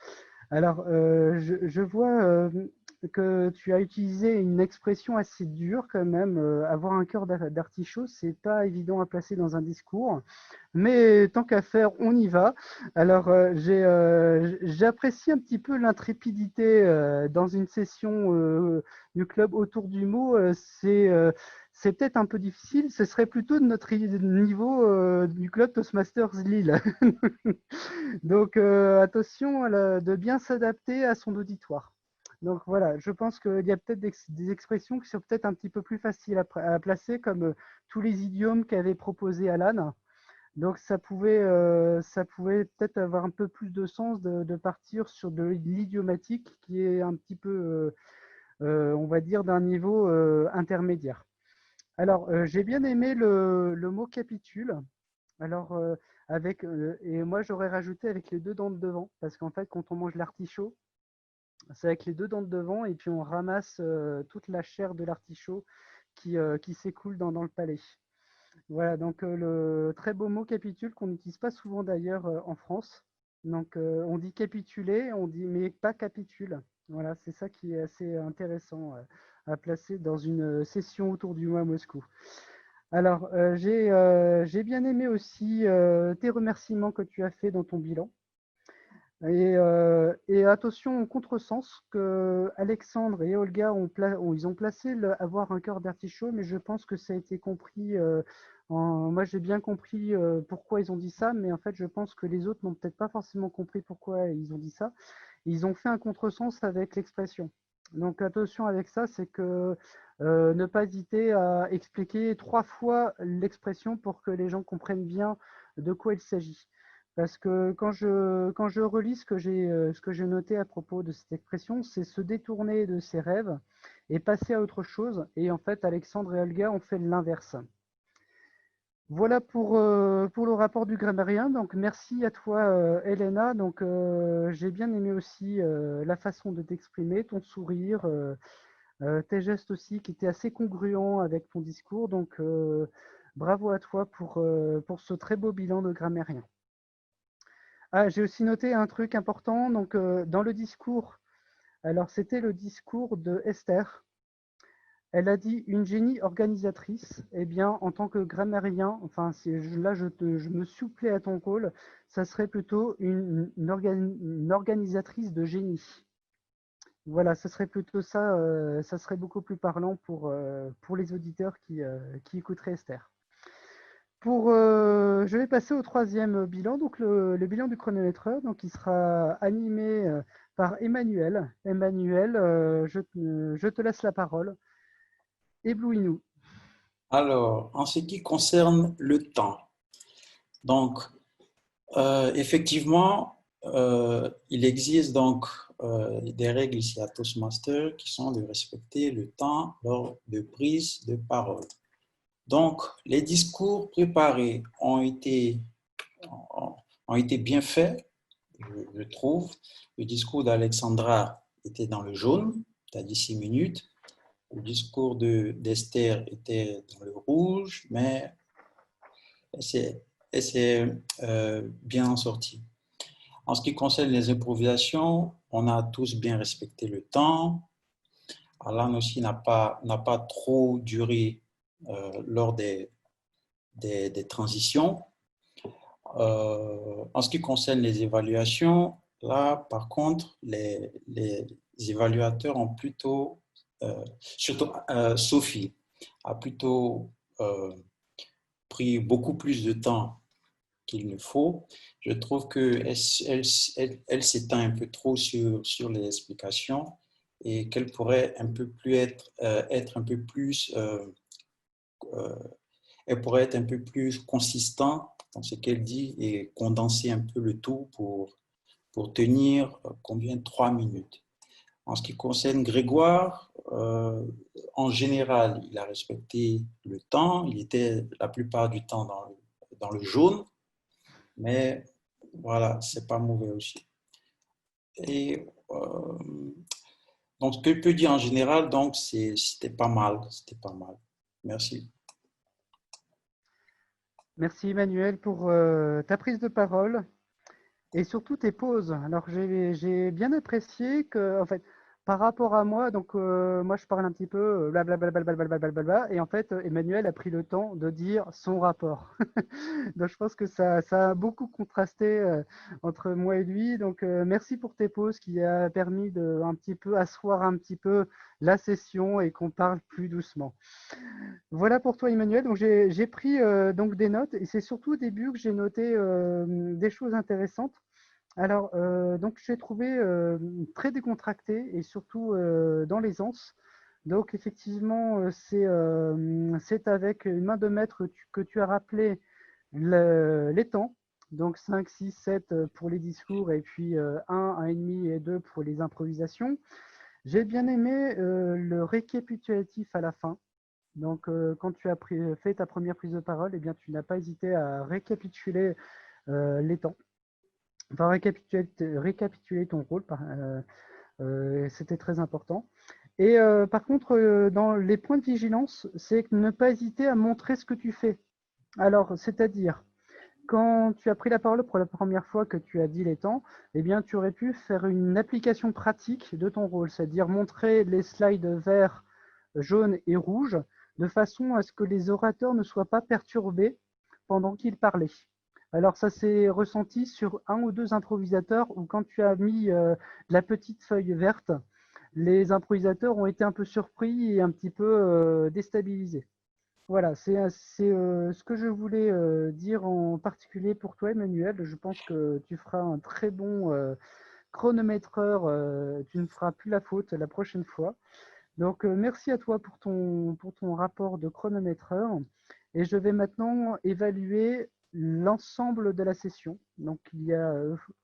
Alors je vois que tu as utilisé une expression assez dure quand même. Avoir un cœur d'artichaut, c'est pas évident à placer dans un discours, mais tant qu'à faire, on y va. Alors j'apprécie un petit peu l'intrépidité dans une session du club autour du mot. C'est peut-être un peu difficile, ce serait plutôt de notre niveau du club Toastmasters Lille. Donc attention de bien s'adapter à son auditoire. Donc voilà, je pense qu'il y a peut-être des expressions qui sont peut-être un petit peu plus faciles à placer, comme tous les idiomes qu'avait proposé Alan. Donc ça pouvait peut-être avoir un peu plus de sens de partir sur de l'idiomatique qui est un petit peu, on va dire, d'un niveau intermédiaire. Alors j'ai bien aimé le mot capitule. Alors et moi j'aurais rajouté avec les deux dents de devant, parce qu'en fait quand on mange l'artichaut, c'est avec les deux dents de devant et puis on ramasse toute la chair de l'artichaut qui s'écoule dans le palais. Voilà, donc le très beau mot capitule qu'on n'utilise pas souvent d'ailleurs en France. Donc on dit capituler, on dit mais pas capitule. Voilà, c'est ça qui est assez intéressant à placer dans une session autour du mois à Moscou. Alors j'ai bien aimé aussi tes remerciements que tu as fait dans ton bilan. Et attention au contresens que Alexandre et Olga ils ont placé avoir un cœur d'artichaut, mais je pense que ça a été compris. Moi, j'ai bien compris pourquoi ils ont dit ça, mais en fait, je pense que les autres n'ont peut-être pas forcément compris pourquoi ils ont dit ça. Ils ont fait un contresens avec l'expression. Donc attention avec ça, c'est que ne pas hésiter à expliquer 3 fois l'expression pour que les gens comprennent bien de quoi il s'agit. Parce que quand je relis ce que j'ai noté à propos de cette expression, c'est se détourner de ses rêves et passer à autre chose. Et en fait, Alexandre et Olga ont fait l'inverse. Voilà pour le rapport du grammairien. Donc merci à toi, Elena. Donc j'ai bien aimé aussi la façon de t'exprimer, ton sourire, tes gestes aussi qui étaient assez congruents avec ton discours. Donc bravo à toi pour ce très beau bilan de grammairien. J'ai aussi noté un truc important. Donc, dans le discours, Alors, c'était le discours de Esther. Elle a dit une génie organisatrice. Eh bien, en tant que grammairien, enfin, là, je me souplais à ton rôle, ça serait plutôt une organisatrice de génie. Voilà, ce serait plutôt ça, ça serait beaucoup plus parlant pour les auditeurs qui écouteraient Esther. Je vais passer au troisième bilan, donc le bilan du chronomètreur, donc il sera animé par Emmanuel. Emmanuel, je te laisse la parole. Éblouis-nous. Alors, en ce qui concerne le temps, donc, effectivement, il existe donc des règles ici à Toastmaster qui sont de respecter le temps lors de prise de parole. Donc, les discours préparés ont été bien faits, je trouve. Le discours d'Alexandra était dans le jaune, c'est-à-dire 6 minutes. Le discours d'Esther était dans le rouge, mais elle s'est bien sortie. En ce qui concerne les improvisations, on a tous bien respecté le temps. Alan aussi n'a pas trop duré lors des transitions. En ce qui concerne les évaluations, là, par contre, les évaluateurs ont plutôt, surtout Sophie, a plutôt pris beaucoup plus de temps qu'il ne faut. Je trouve qu'elle s'étend un peu trop sur les explications et qu'elle pourrait un peu plus être un peu plus elle pourrait être un peu plus consistant dans ce qu'elle dit et condenser un peu le tout pour tenir combien? 3 minutes. En ce qui concerne Grégoire, en général, il a respecté le temps. Il était la plupart du temps dans le jaune. Mais voilà, c'est pas mauvais aussi. Et donc, ce que je peux dire en général, donc, c'était pas mal. C'était pas mal. Merci. Merci Emmanuel pour ta prise de parole et surtout tes pauses. Alors j'ai bien apprécié que, en fait, par rapport à moi, donc moi je parle un petit peu blablabla, et en fait Emmanuel a pris le temps de dire son rapport. Donc je pense que ça a beaucoup contrasté entre moi et lui. Donc merci pour tes pauses qui a permis de un petit peu asseoir un petit peu la session et qu'on parle plus doucement. Voilà pour toi Emmanuel. Donc j'ai pris donc des notes et c'est surtout au début que j'ai noté des choses intéressantes. Alors, donc j'ai trouvé très décontracté et surtout dans l'aisance. Donc effectivement, c'est avec une main de maître que tu as rappelé les temps. Donc 5, 6, 7 pour les discours et puis 1, 1,5 et 2 pour les improvisations. J'ai bien aimé le récapitulatif à la fin. Donc quand tu as fait ta première prise de parole, eh bien, tu n'as pas hésité à récapituler les temps. Enfin, récapituler ton rôle, c'était très important. Et par contre, dans les points de vigilance, c'est ne pas hésiter à montrer ce que tu fais. Alors, c'est-à-dire, quand tu as pris la parole pour la première fois que tu as dit les temps, eh bien, tu aurais pu faire une application pratique de ton rôle, c'est-à-dire montrer les slides verts, jaunes et rouges, de façon à ce que les orateurs ne soient pas perturbés pendant qu'ils parlaient. Alors ça s'est ressenti sur 1 ou 2 improvisateurs où quand tu as mis la petite feuille verte, les improvisateurs ont été un peu surpris et un petit peu déstabilisés. Voilà, c'est ce que je voulais dire en particulier pour toi Emmanuel. Je pense que tu feras un très bon chronométreur, tu ne feras plus la faute la prochaine fois. Donc merci à toi pour ton rapport de chronométreur. Et je vais maintenant évaluer l'ensemble de la session. Donc, il y a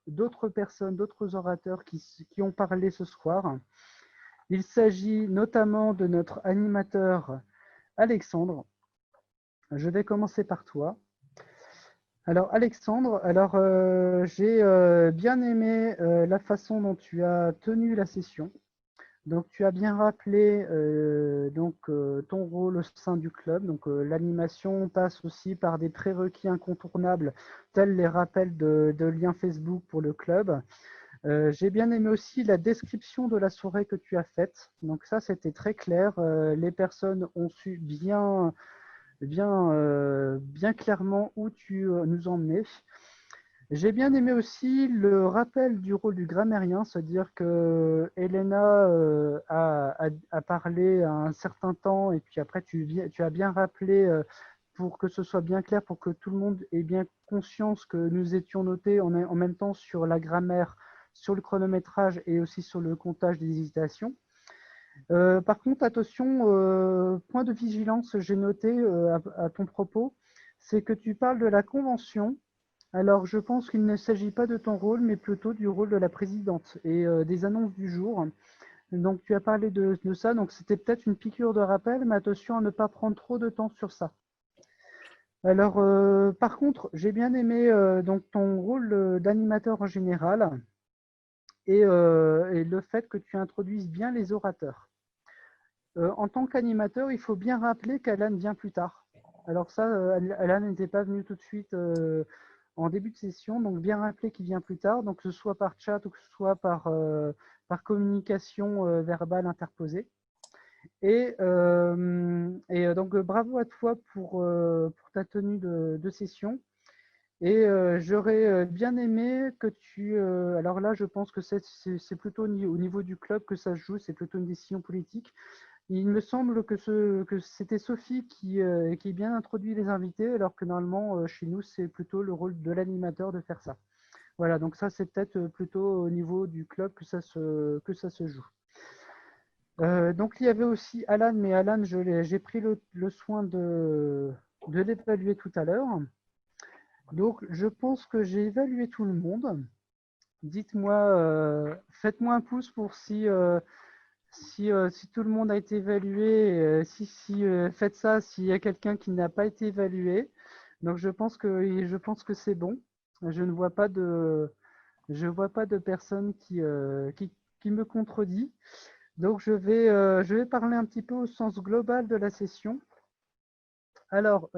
d'autres personnes, d'autres orateurs qui ont parlé ce soir. Il s'agit notamment de notre animateur Alexandre. Je vais commencer par toi. Alors, Alexandre, j'ai bien aimé la façon dont tu as tenu la session. Donc, tu as bien rappelé ton rôle au sein du club. Donc, l'animation passe aussi par des prérequis incontournables, tels les rappels de liens Facebook pour le club. J'ai bien aimé aussi la description de la soirée que tu as faite. Donc ça, c'était très clair. Les personnes ont su bien clairement où tu nous emmenais. J'ai bien aimé aussi le rappel du rôle du grammairien, c'est-à-dire que Elena a parlé à un certain temps et puis après tu as bien rappelé pour que ce soit bien clair, pour que tout le monde ait bien conscience que nous étions notés en même temps sur la grammaire, sur le chronométrage et aussi sur le comptage des hésitations. Par contre, attention, point de vigilance, j'ai noté à ton propos, c'est que tu parles de la convention. Alors, je pense qu'il ne s'agit pas de ton rôle, mais plutôt du rôle de la présidente et des annonces du jour. Donc, tu as parlé de ça, donc c'était peut-être une piqûre de rappel, mais attention à ne pas prendre trop de temps sur ça. Alors, par contre, j'ai bien aimé donc ton rôle d'animateur en général et le fait que tu introduises bien les orateurs. En tant qu'animateur, il faut bien rappeler qu'Alan vient plus tard. Alors ça, Alan n'était pas venu tout de suite en début de session, donc bien rappeler qu'il vient plus tard, donc que ce soit par chat ou que ce soit par communication verbale interposée. Et donc bravo à toi pour ta tenue de session. Et j'aurais bien aimé que tu... alors là, je pense que c'est plutôt au niveau du club que ça se joue, c'est plutôt une décision politique. Il me semble que c'était Sophie qui bien introduit les invités, alors que normalement, chez nous, c'est plutôt le rôle de l'animateur de faire ça. Voilà, donc ça, c'est peut-être plutôt au niveau du club que ça se joue. Donc, il y avait aussi Alan, mais Alan, j'ai pris le soin de l'évaluer tout à l'heure. Donc, je pense que j'ai évalué tout le monde. Dites-moi, faites-moi un pouce pour si tout le monde a été évalué, faites ça s'il y a quelqu'un qui n'a pas été évalué. Donc je pense que c'est bon. Je ne vois pas de personne qui me contredit. Donc je vais parler un petit peu au sens global de la session. Alors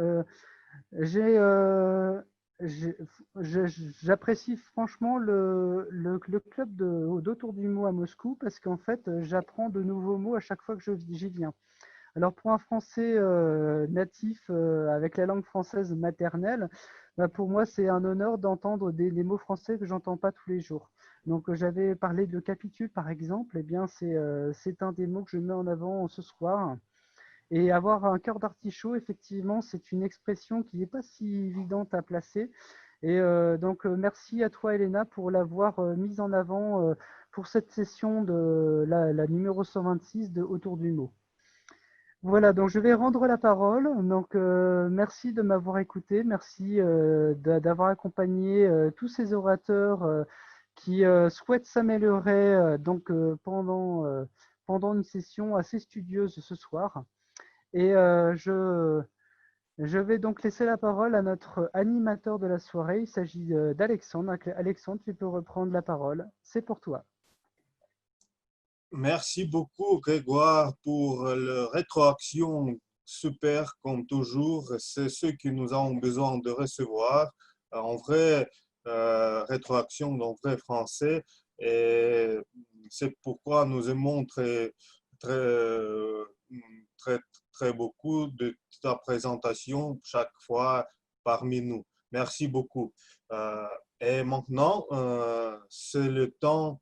j'apprécie franchement le club d'Autour du mot à Moscou parce qu'en fait, j'apprends de nouveaux mots à chaque fois que j'y viens. Alors, pour un Français natif avec la langue française maternelle, bah, pour moi, c'est un honneur d'entendre des mots français que j'entends pas tous les jours. Donc, j'avais parlé de capitule, par exemple. Eh bien, c'est un des mots que je mets en avant ce soir. Et avoir un cœur d'artichaut, effectivement, c'est une expression qui n'est pas si évidente à placer. Et donc, merci à toi, Elena, pour l'avoir mise en avant pour cette session de la numéro 126 de Autour du mot. Voilà, donc je vais rendre la parole. Donc, merci de m'avoir écouté. Merci d'avoir accompagné tous ces orateurs qui souhaitent s'améliorer pendant une session assez studieuse ce soir. Et je vais donc laisser la parole à notre animateur de la soirée. Il s'agit d'Alexandre. Alexandre, tu peux reprendre la parole. C'est pour toi. Merci beaucoup, Grégoire, pour la rétroaction super, comme toujours. C'est ce que nous avons besoin de recevoir en vrai rétroaction, en vrai français. Et c'est pourquoi nous aimons très beaucoup de ta présentation chaque fois parmi nous. Merci beaucoup. Et maintenant, c'est le temps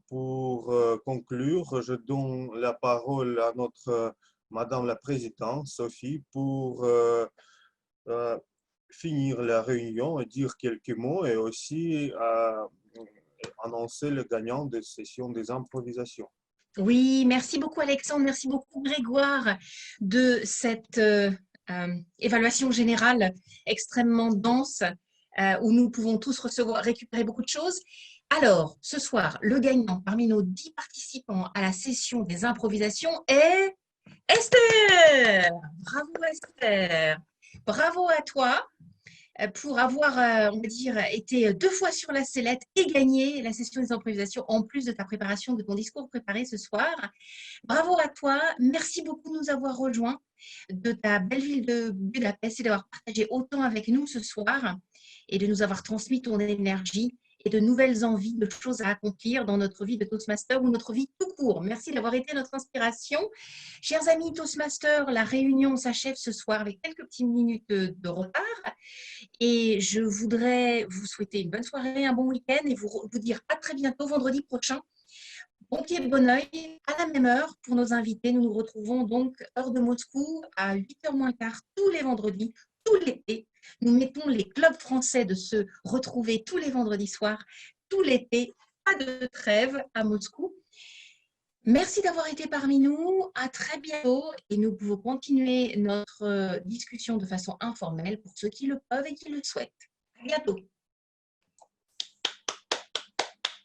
pour conclure. Je donne la parole à notre Madame la Présidente, Sophie, pour finir la réunion et dire quelques mots et aussi annoncer le gagnant de session des improvisations. Oui, merci beaucoup Alexandre, merci beaucoup Grégoire de cette évaluation générale extrêmement dense où nous pouvons tous récupérer beaucoup de choses. Alors, ce soir, le gagnant parmi nos 10 participants à la session des improvisations est Esther. Bravo Esther, bravo à toi pour avoir, on va dire, été 2 fois sur la sellette et gagné la session des improvisations en plus de ta préparation, de ton discours préparé ce soir. Bravo à toi, merci beaucoup de nous avoir rejoints de ta belle ville de Budapest et d'avoir partagé autant avec nous ce soir et de nous avoir transmis ton énergie et de nouvelles envies, de choses à accomplir dans notre vie de Toastmaster ou notre vie tout court. Merci d'avoir été notre inspiration. Chers amis Toastmasters, la réunion s'achève ce soir avec quelques petites minutes de retard. Et je voudrais vous souhaiter une bonne soirée, un bon week-end et vous dire à très bientôt vendredi prochain. Bon pied, bon oeil, à la même heure pour nos invités. Nous nous retrouvons donc heure de Moscou à 8h moins quart tous les vendredis, tout l'été. Nous mettons les clubs français de se retrouver tous les vendredis soirs, tout l'été, pas de trêve à Moscou. Merci d'avoir été parmi nous, à très bientôt et nous pouvons continuer notre discussion de façon informelle pour ceux qui le peuvent et qui le souhaitent. À bientôt.